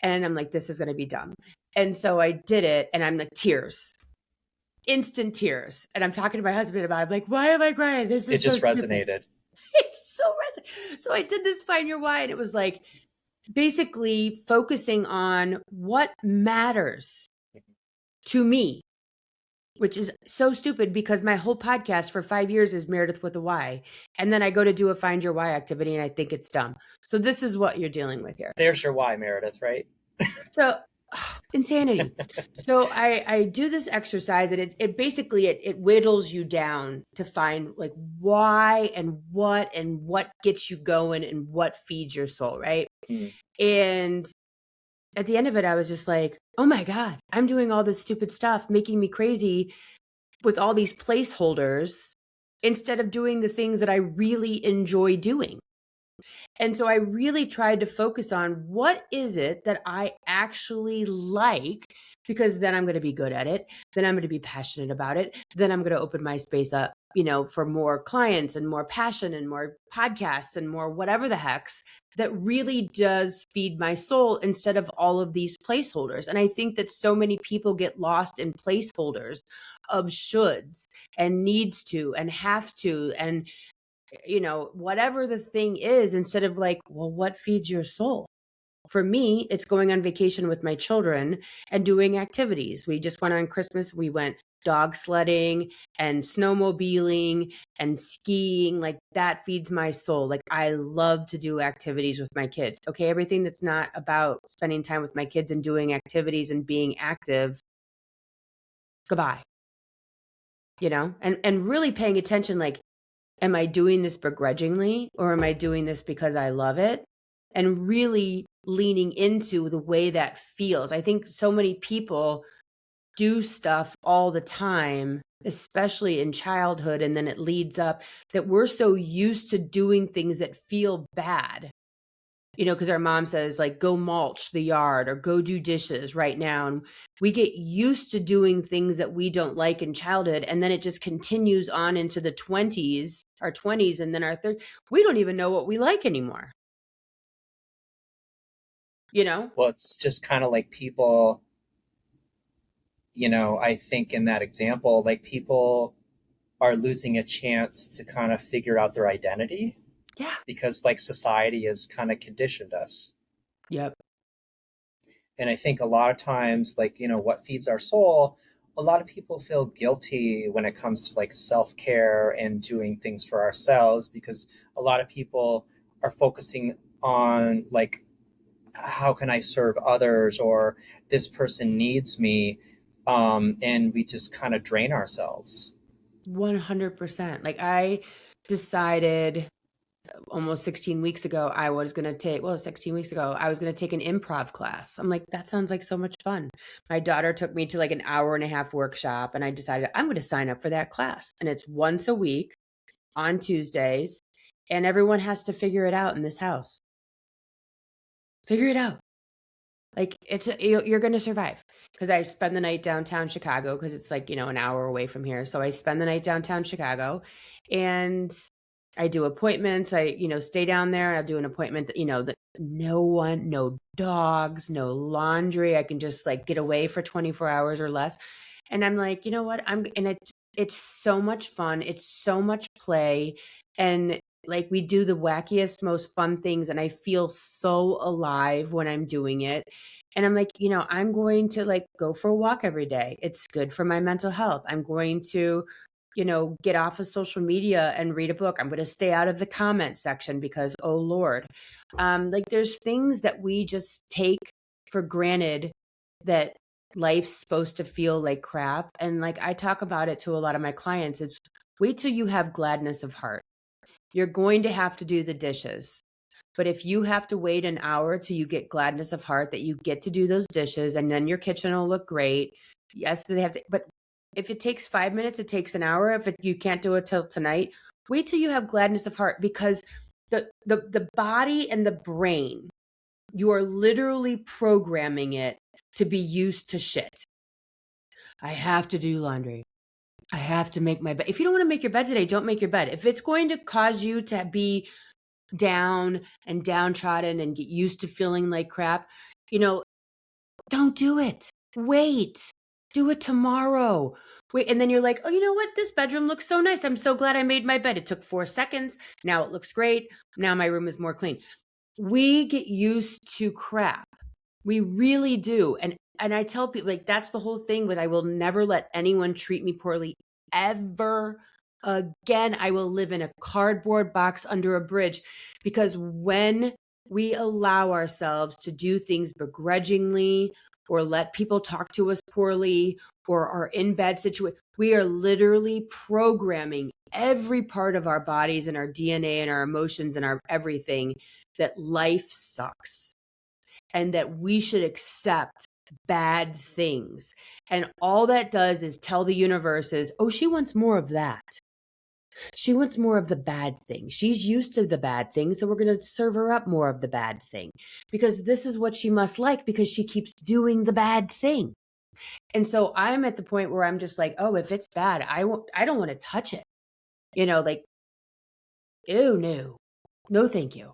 and I'm like, this is going to be dumb. And so I did it, and I'm like, tears, instant tears. And I'm talking to my husband about it. I'm like, why am I crying? This It is so just stupid. resonated. It's so resonant. So I did this Find Your Why, and it was like basically focusing on what matters to me, which is so stupid because my whole podcast for 5 years is Meredyth with a Y. And then I go to do a Find Your Why activity and I think it's dumb. So this is what you're dealing with here. There's your why, Meredyth, right? So insanity. So I do this exercise, and it basically it whittles you down to find like why and what gets you going and what feeds your soul, right? Mm. And at the end of it, I was just like, oh my God, I'm doing all this stupid stuff, making me crazy with all these placeholders instead of doing the things that I really enjoy doing. And so I really tried to focus on what is it that I actually like, because then I'm going to be good at it. Then I'm going to be passionate about it. Then I'm going to open my space up, for more clients and more passion and more podcasts and more whatever the hex that really does feed my soul, instead of all of these placeholders. And I think that so many people get lost in placeholders of shoulds and needs to and have to and whatever the thing is, instead of like, well, what feeds your soul? For me, it's going on vacation with my children and doing activities. We just went on Christmas. We went dog sledding and snowmobiling and skiing, like that feeds my soul. Like I love to do activities with my kids. Okay, everything that's not about spending time with my kids and doing activities and being active, goodbye. And really paying attention, like, am I doing this begrudgingly or am I doing this because I love it? And really leaning into the way that feels. I think so many people do stuff all the time, especially in childhood, and then it leads up, that we're so used to doing things that feel bad. Because our mom says, like, go mulch the yard or go do dishes right now. And we get used to doing things that we don't like in childhood. And then it just continues on into the 20s, our 20s, and then our 30s. We don't even know what we like anymore. Well, it's just kind of like people, I think in that example, like people are losing a chance to kind of figure out their identity Yeah. because like society has kind of conditioned us. Yep. And I think a lot of times, like, what feeds our soul, a lot of people feel guilty when it comes to like self care and doing things for ourselves because a lot of people are focusing on like, how can I serve others or this person needs me. And we just kind of drain ourselves. 100%. Like I decided almost 16 weeks ago, I was going to take, well, 16 weeks ago, I was going to take an improv class. I'm like, that sounds like so much fun. My daughter took me to like an hour and a half workshop and I decided I'm going to sign up for that class. And it's once a week on Tuesdays and everyone has to figure it out in this house. Figure it out. Like you're going to survive because I spend the night downtown Chicago because it's like, an hour away from here. So I spend the night downtown Chicago and I do appointments. I, stay down there. I'll do an appointment that, no one, no dogs, no laundry. I can just like get away for 24 hours or less. And I'm like, you know what? It's so much fun. It's so much play. And like we do the wackiest, most fun things. And I feel so alive when I'm doing it. And I'm like, I'm going to like go for a walk every day. It's good for my mental health. I'm going to, get off of social media and read a book. I'm going to stay out of the comment section because, oh Lord, like there's things that we just take for granted that life's supposed to feel like crap. And like I talk about it to a lot of my clients, it's wait till you have gladness of heart. You're going to have to do the dishes. But if you have to wait an hour till you get gladness of heart that you get to do those dishes and then your kitchen will look great. Yes, they have to, but if it takes 5 minutes, it takes an hour. You can't do it till tonight, wait till you have gladness of heart because the body and the brain, you are literally programming it to be used to shit. I have to do laundry. I have to make my bed. If you don't want to make your bed today, don't make your bed. If it's going to cause you to be down and downtrodden and get used to feeling like crap, don't do it. Wait. Do it tomorrow. Wait, and then you're like, oh, you know what? This bedroom looks so nice. I'm so glad I made my bed. It took 4 seconds. Now it looks great. Now my room is more clean. We get used to crap. We really do. And I tell people, like, that's the whole thing with I will never let anyone treat me poorly ever again. I will live in a cardboard box under a bridge because when we allow ourselves to do things begrudgingly or let people talk to us poorly or are in bad situations, we are literally programming every part of our bodies and our DNA and our emotions and our everything that life sucks and that we should accept bad things. And all that does is tell the universe is, oh, she wants more of that. She wants more of the bad thing. She's used to the bad thing, so we're going to serve her up more of the bad thing because this is what she must like because she keeps doing the bad thing. And so I'm at the point where I'm just like, oh, if it's bad, I don't want to touch it. Like, oh no, no, thank you.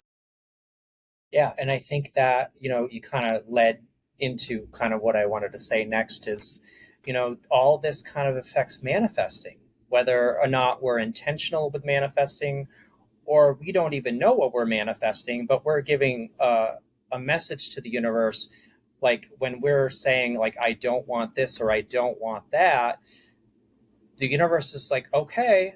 Yeah. And I think that, you kind of led into kind of what I wanted to say next is, all this kind of affects manifesting, whether or not we're intentional with manifesting or we don't even know what we're manifesting, but we're giving a message to the universe. Like when we're saying like, I don't want this or I don't want that, the universe is like, okay,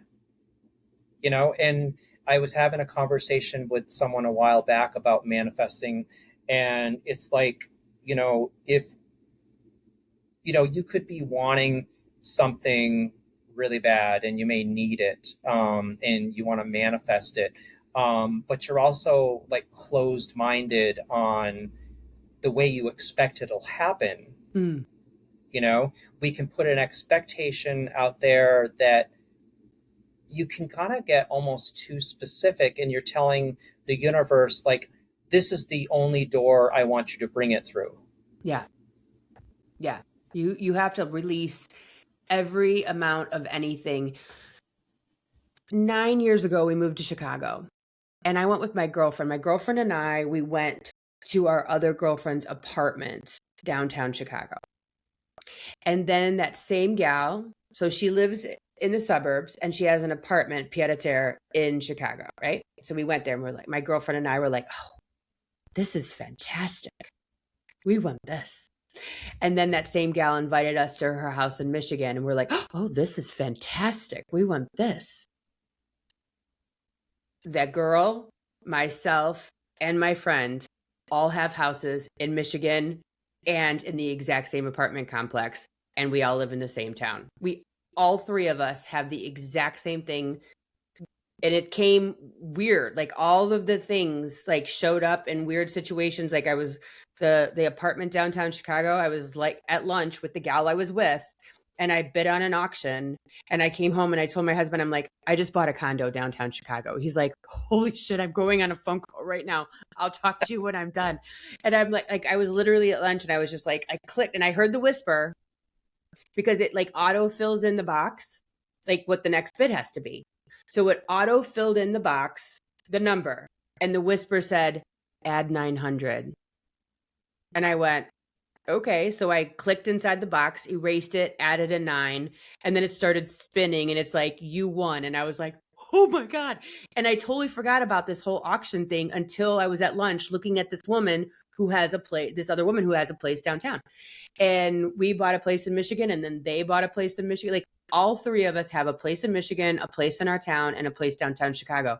and I was having a conversation with someone a while back about manifesting, and it's like, if you could be wanting something really bad and you may need it, and you want to manifest it, but you're also like closed minded on the way you expect it'll happen. Mm, We can put an expectation out there that you can kind of get almost too specific, and you're telling the universe, like, this is the only door I want you to bring it through. yeah. Yeah. You have to release every amount of anything. 9 years ago, we moved to Chicago, and I went with my girlfriend. My girlfriend and I, we went to our other girlfriend's apartment downtown Chicago. And then that same gal, so she lives in the suburbs and she has an apartment, pied a terre, in Chicago, right? So we went there and we're like, my girlfriend and I were like, oh, this is fantastic. We want this. And then that same gal invited us to her house in Michigan, and we're like, oh, this is fantastic. We want this. That girl, myself, and my friend all have houses in Michigan and in the exact same apartment complex, and we all live in the same town. All three of us have the exact same thing, and it came weird. Like all of the things like showed up in weird situations. Like I was the apartment downtown Chicago. I was like at lunch with the gal I was with, and I bid on an auction, and I came home and I told my husband, I'm like, I just bought a condo downtown Chicago. He's like, holy shit, I'm going on a phone call right now. I'll talk to you when I'm done. And I'm like I was literally at lunch and I was just like, I clicked and I heard the whisper because it like auto fills in the box, like what the next bid has to be. So it auto filled in the box, the number, and the whisper said, add 900. And I went, okay. So I clicked inside the box, erased it, added a 9, and then it started spinning and it's like, you won. And I was like, oh my God. And I totally forgot about this whole auction thing until I was at lunch looking at this woman who has a place, this other woman who has a place downtown. And we bought a place in Michigan, and then they bought a place in Michigan. Like all three of us have a place in Michigan, a place in our town, and a place downtown Chicago.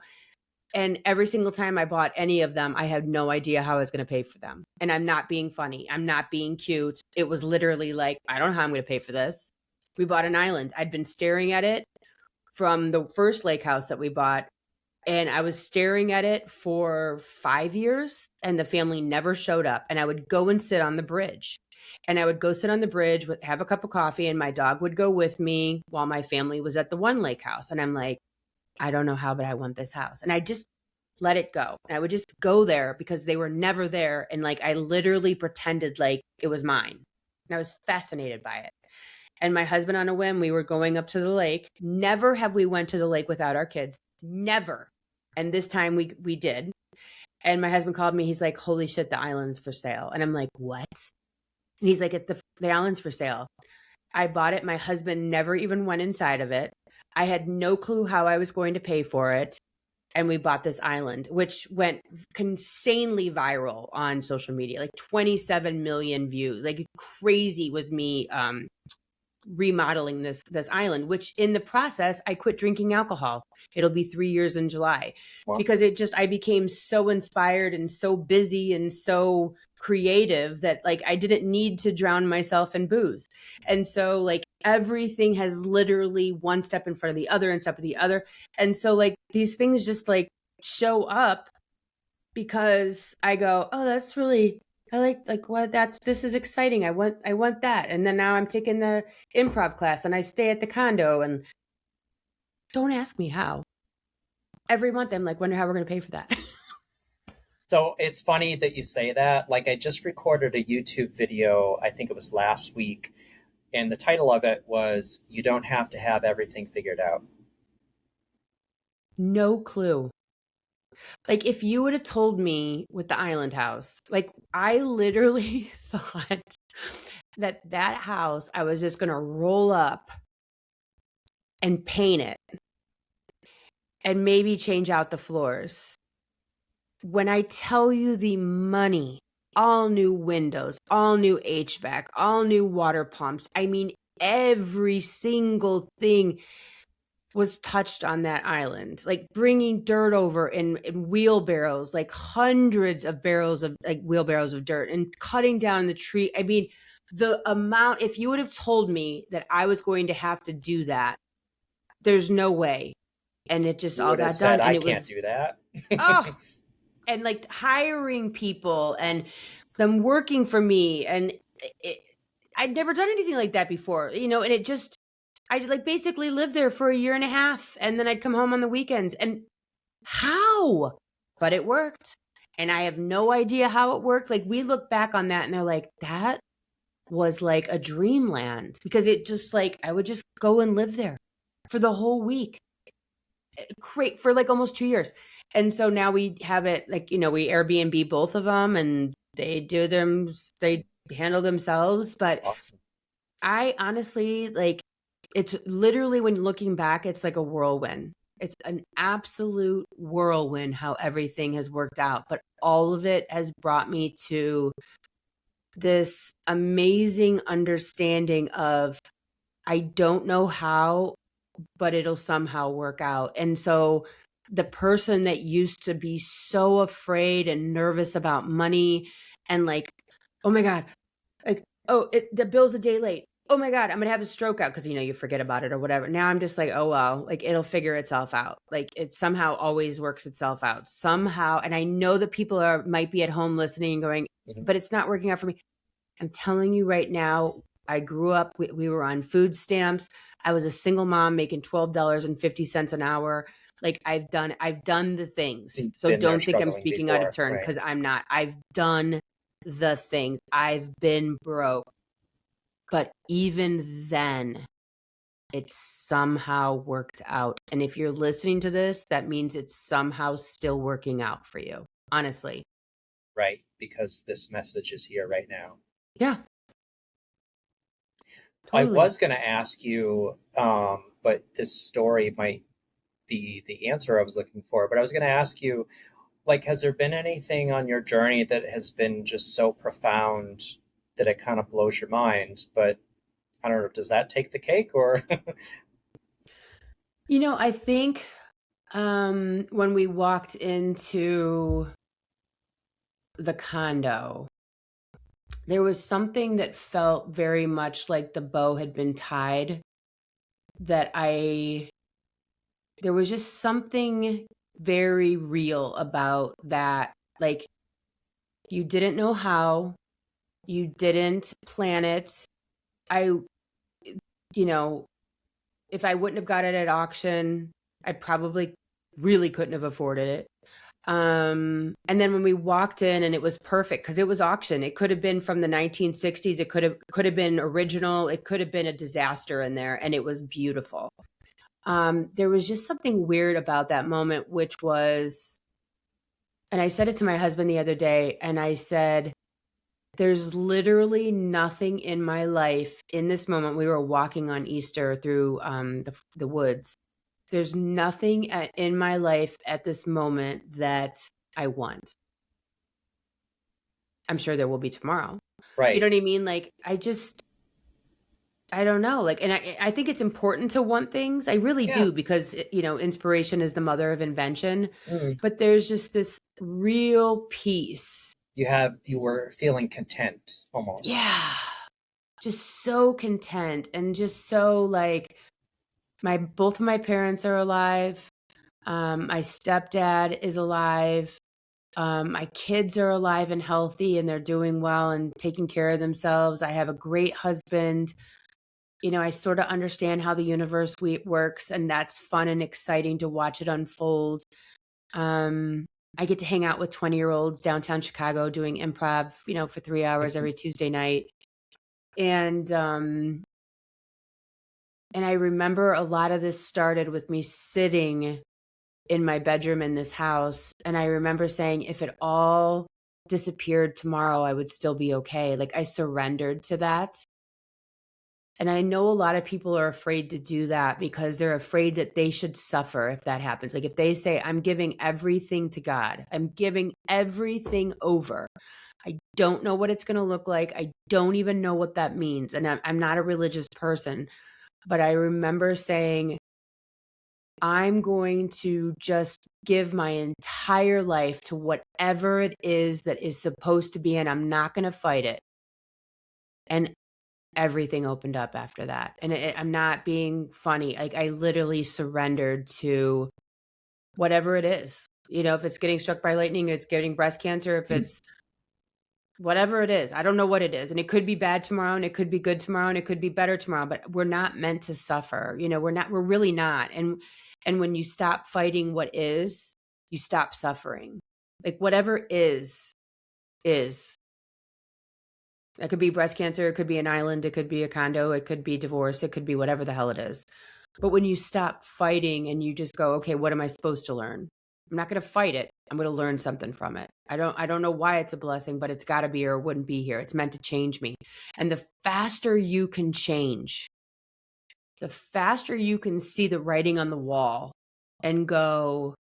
And every single time I bought any of them, I had no idea how I was going to pay for them. And I'm not being funny. I'm not being cute. It was literally like, I don't know how I'm going to pay for this. We bought an island. I'd been staring at it from the first lake house that we bought. And I was staring at it for 5 years, and the family never showed up. And I would go and sit on the bridge. And I would go sit on the bridge, have a cup of coffee, and my dog would go with me while my family was at the one lake house. And I'm like, I don't know how, but I want this house. And I just let it go. And I would just go there because they were never there. And like, I literally pretended like it was mine. And I was fascinated by it. And my husband, on a whim, we were going up to the lake. Never have we went to the lake without our kids. Never. And this time we did. And my husband called me. He's like, holy shit, the island's for sale. And I'm like, what? And he's like, the island's for sale. I bought it. My husband never even went inside of it. I had no clue how I was going to pay for it. And we bought this island, which went insanely viral on social media, like 27 million views. Like crazy was me remodeling this island, which in the process, I quit drinking alcohol. It'll be 3 years in July. Wow. Because I became so inspired and so busy and so creative that like I didn't need to drown myself in booze. And so like everything has literally one step in front of the other and step of the other. And so like these things just like show up because I go, oh, that's really, I like what this is exciting. I want that. And then now I'm taking the improv class and I stay at the condo, and don't ask me how. Every month I'm like, wonder how we're going to pay for that. So it's funny that you say that. Like, I just recorded a YouTube video, I think it was last week, and the title of it was, You Don't Have to Have Everything Figured Out. No clue. Like if you would have told me with the island house, like I literally thought that house I was just going to roll up and paint it and maybe change out the floors. When I tell you the money, all new windows, all new HVAC, all new water pumps, I mean every single thing was touched on that island, like bringing dirt over in wheelbarrows, like hundreds of barrels of like wheelbarrows of dirt, and cutting down the tree. I mean, the amount, if you would have told me that I was going to have to do that, there's no way. And it just You all would have got done. said, And I it can't was, do that. oh, and like hiring people and them working for me. And it, I'd never done anything like that before, and it just, I'd like basically lived there for a year and a half, and then I'd come home on the weekends. And how? But it worked. And I have no idea how it worked. Like, we look back on that and they're like, that was like a dreamland, because it just like, I would just go and live there for the whole week. Great, for like almost 2 years. And so now we have it like, we Airbnb both of them, and they handle themselves. But Awesome. I honestly, like, it's literally, when looking back, it's like a whirlwind. It's an absolute whirlwind how everything has worked out. But all of it has brought me to this amazing understanding of, I don't know how, but it'll somehow work out. And so the person that used to be so afraid and nervous about money, and like, oh my God, like, oh, the bill's a day late. Oh my God, I'm going to have a stroke out, because, you forget about it or whatever. Now I'm just like, oh, well, like, it'll figure itself out. Like, it somehow always works itself out somehow. And I know that people might be at home listening and going, but it's not working out for me. I'm telling you right now, I grew up, we were on food stamps. I was a single mom making $12.50 an hour. Like, I've done the things. You've So been there don't think I'm struggling speaking out of before, turn, right? because I'm not. I've done the things. I've been broke. But even then, it somehow worked out. And if you're listening to this, that means it's somehow still working out for you. Honestly. Right, because this message is here right now. Yeah, I totally. was going to ask you, but this story might be the answer I was looking for. But I was going to ask you, like, has there been anything on your journey that has been just so profound that it kind of blows your mind? But I don't know, does that take the cake or? I think when we walked into the condo, there was something that felt very much like the bow had been tied, that there was just something very real about that. Like, you didn't know how, you didn't plan it. You know, if I wouldn't have got it at auction, I probably really couldn't have afforded it. And then when we walked in, and it was perfect because it was auction. It could have been from the 1960s. It could have been original. It could have been a disaster in there, and it was beautiful. There was just something weird about that moment, which was, and I said it to my husband the other day, and I said, there's literally nothing in my life in this moment. We were walking on Easter through the woods. There's nothing in my life at this moment that I want. I'm sure there will be tomorrow. You know Right. what I mean? Like, I don't know. Like, and I think it's important to want things. I really Yeah. do, because, inspiration is the mother of invention. Mm. But there's just this real peace. You were feeling content almost. Yeah. Just so content, and just so like, both of my parents are alive. My stepdad is alive. My kids are alive and healthy, and they're doing well and taking care of themselves. I have a great husband. I sort of understand how the universe works, and that's fun and exciting to watch it unfold. I get to hang out with 20-year-olds downtown Chicago doing improv, for 3 hours every Tuesday night. And I remember a lot of this started with me sitting in my bedroom in this house. And I remember saying, if it all disappeared tomorrow, I would still be okay. Like, I surrendered to that. And I know a lot of people are afraid to do that because they're afraid that they should suffer if that happens. Like, if they say, I'm giving everything to God, I'm giving everything over, I don't know what it's going to look like. I don't even know what that means. And I'm not a religious person, but I remember saying, I'm going to just give my entire life to whatever it is that is supposed to be, and I'm not going to fight it. And everything opened up after that. And I'm not being funny. Like, I literally surrendered to whatever it is. You know, if it's getting struck by lightning, it's getting breast cancer, if it's whatever it is, I don't know what it is. And it could be bad tomorrow, and it could be good tomorrow, and it could be better tomorrow, but we're not meant to suffer. You know, we're really not. And when you stop fighting what is, you stop suffering. Like, whatever is. It could be breast cancer, it could be an island, it could be a condo, it could be divorce, it could be whatever the hell it is. But when you stop fighting and you just go, okay, what am I supposed to learn? I'm not going to fight it. I'm going to learn something from it. I don't know why it's a blessing, but it's got to be, or it wouldn't be here. It's meant to change me. And the faster you can change, the faster you can see the writing on the wall and go,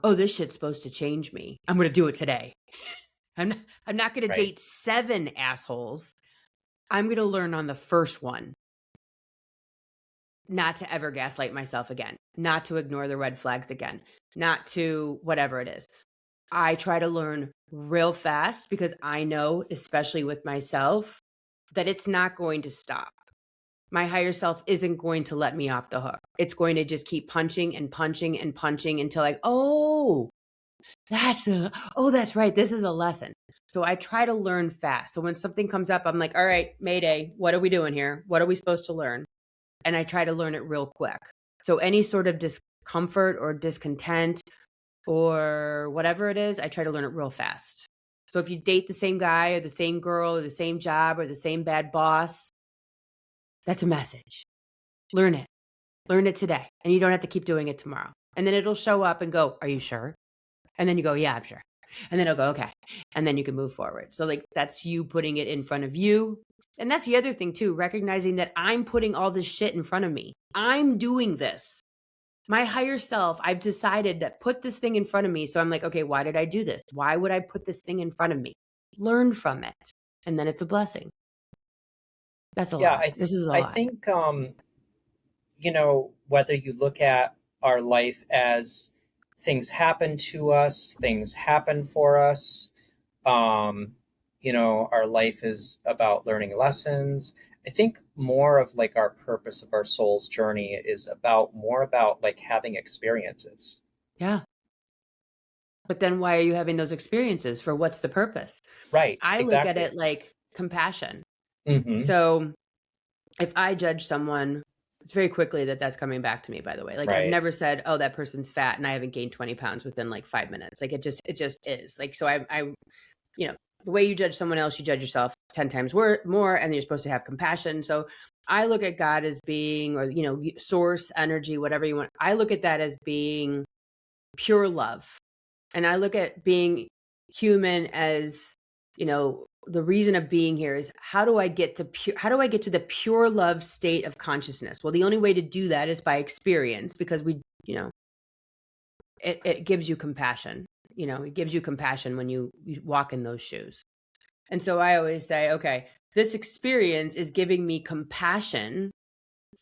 oh, this shit's supposed to change me. I'm going to do it today. I'm not going to Right. date 7 assholes. I'm going to learn on the first one not to ever gaslight myself again, not to ignore the red flags again, not to whatever it is. I try to learn real fast because I know, especially with myself, that it's not going to stop. My higher self isn't going to let me off the hook. It's going to just keep punching and punching and punching until like, oh, that's right. This is a lesson. So I try to learn fast. So when something comes up, I'm like, all right, Mayday, what are we doing here? What are we supposed to learn? And I try to learn it real quick. So any sort of discomfort or discontent or whatever it is, I try to learn it real fast. So if you date the same guy or the same girl or the same job or the same bad boss, that's a message. Learn it. Learn it today. And you don't have to keep doing it tomorrow. And then it'll show up and go, are you sure? And then you go, yeah, I'm sure. And then it'll go, okay. And then you can move forward. So like that's you putting it in front of you. And that's the other thing too, recognizing that I'm putting all this shit in front of me. I'm doing this. My higher self, I've decided that put this thing in front of me. So I'm like, okay, why did I do this? Why would I put this thing in front of me? Learn from it. And then it's a blessing. That's a Yeah, lot. This is a I lot. think whether you look at our life as things happen to us, things happen for us, um, our life is about learning lessons. I think more of like our purpose of our soul's journey is about more about like having experiences. Yeah. But then why are you having those experiences? For what's the purpose? Right, I look at exactly. it like compassion. Mm-hmm. So if I judge someone, it's very quickly that's coming back to me, by the way. Like I've Right. never said, oh, that person's fat and I haven't gained 20 pounds within like 5 minutes. Like it just is. Like, so I the way you judge someone else, you judge yourself 10 times more, and you're supposed to have compassion. So I look at God as being, or, source, energy, whatever you want. I look at that as being pure love. And I look at being human as, the reason of being here is how do I get to the pure love state of consciousness? Well, the only way to do that is by experience, because it gives you compassion. It gives you compassion when you walk in those shoes. And so I always say, okay, this experience is giving me compassion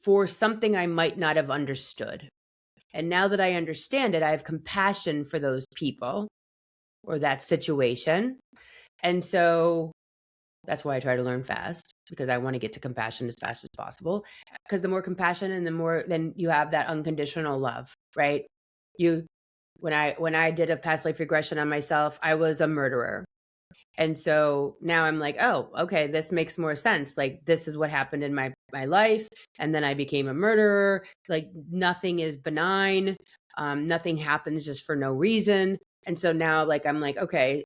for something I might not have understood. And now that I understand it, I have compassion for those people or that situation. And so that's why I try to learn fast, because I want to get to compassion as fast as possible. Because the more compassion and the more, then you have that unconditional love, right? When I did a past life regression on myself, I was a murderer. And so now I'm like, oh, okay, this makes more sense. Like this is what happened in my life. And then I became a murderer. Like nothing is benign. Nothing happens just for no reason. And so now like, I'm like, okay,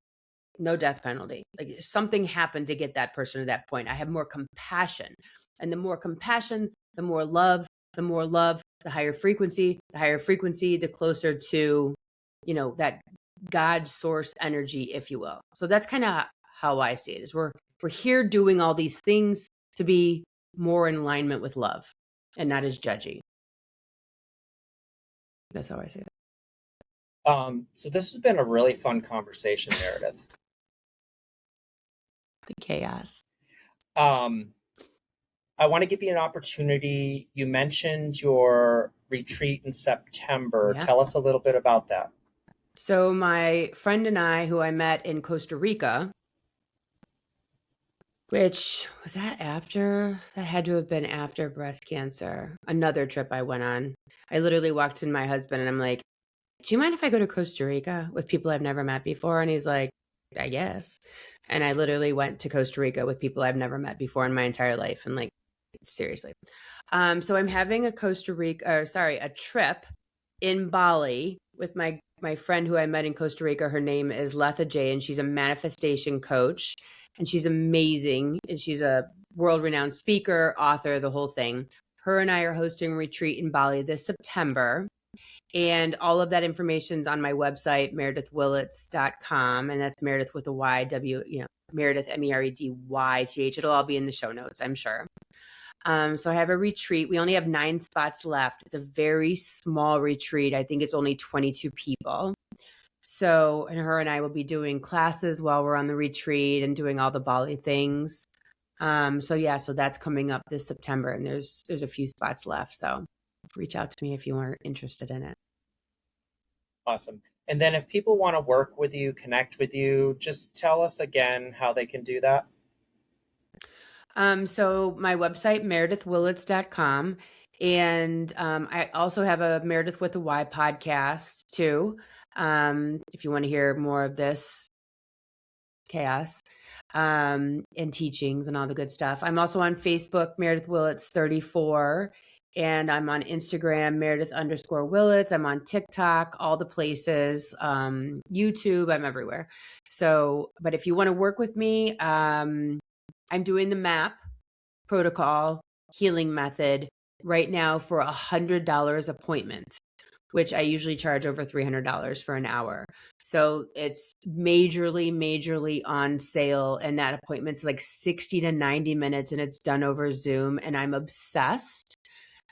no death penalty. Like something happened to get that person to that point. I have more compassion. And the more compassion, the more love, the higher frequency, the closer to, that God source energy, if you will. So that's kind of how I see it, is we're here doing all these things to be more in alignment with love and not as judgy. That's how I see it. So this has been a really fun conversation, Meredith. The chaos. I want to give you an opportunity. You mentioned your retreat in September. Yeah. Tell us a little bit about that. So my friend and I, who I met in Costa Rica, which was that had to have been after breast cancer. Another trip I went on. I literally walked in my husband and I'm like, do you mind if I go to Costa Rica with people I've never met before? And he's like, I guess. And I literally went to Costa Rica with people I've never met before in my entire life. And like, seriously. So I'm having a a trip in Bali with my friend who I met in Costa Rica. Her name is Letha J, and she's a manifestation coach, and she's amazing. And she's a world-renowned speaker, author, the whole thing. Her and I are hosting a retreat in Bali this September. And all of that information is on my website, meredythwillits.com. And that's Meredyth with a Y, Meredyth, Meredyth. It'll all be in the show notes, I'm sure. So I have a retreat. We only have 9 spots left. It's a very small retreat. I think it's only 22 people. So, and her and I will be doing classes while we're on the retreat and doing all the Bali things. So that's coming up this September, and there's a few spots left. So reach out to me if you are interested in it. Awesome. And then if people want to work with you, connect with you, just tell us again how they can do that. So my website, meredythwillits.com. And I also have a Meredyth with a Y podcast too. If you want to hear more of this chaos and teachings and all the good stuff. I'm also on Facebook, Meredyth Willits 34. And I'm on Instagram, Meredyth_Willits. I'm on TikTok, all the places, YouTube, I'm everywhere. So, but if you want to work with me, I'm doing the MAP protocol healing method right now for $100 appointment, which I usually charge over $300 for an hour. So it's majorly on sale. And that appointment's like 60 to 90 minutes and it's done over Zoom. And I'm obsessed.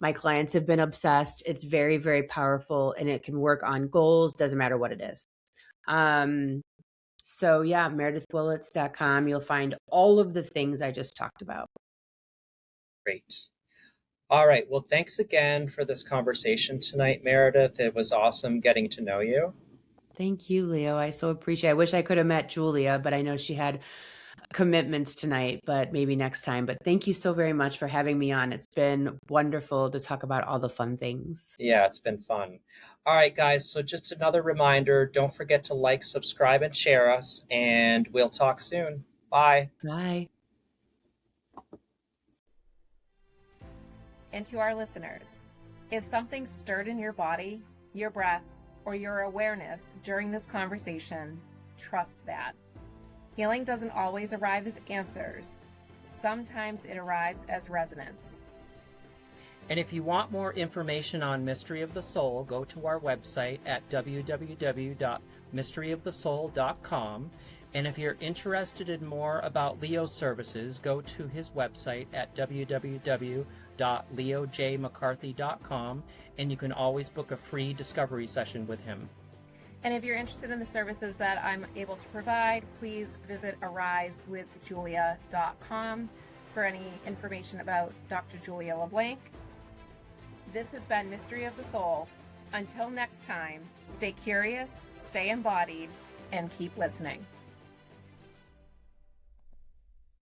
My clients have been obsessed. It's very, very powerful and it can work on goals. Doesn't matter what it is. So yeah, meredythwillits.com. You'll find all of the things I just talked about. Great. All right. Well, thanks again for this conversation tonight, Meredyth. It was awesome getting to know you. Thank you, Leo. I so appreciate it. I wish I could have met Julia, but I know she had commitments tonight, but maybe next time. But thank you so very much for having me on. It's been wonderful to talk about all the fun things. Yeah, it's been fun. All right, guys. So just another reminder, don't forget to like, subscribe, and share us, and we'll talk soon. Bye. Bye. And to our listeners, if something stirred in your body, your breath, or your awareness during this conversation, trust that. Healing doesn't always arrive as answers. Sometimes it arrives as resonance. And if you want more information on Mystery of the Soul, go to our website at www.mysteryofthesoul.com. And if you're interested in more about Leo's services, go to his website at www.leojmccarthy.com, and you can always book a free discovery session with him. And if you're interested in the services that I'm able to provide, please visit arisewithjulia.com for any information about Dr. Julia LeBlanc. This has been Mystery of the Soul. Until next time, stay curious, stay embodied, and keep listening.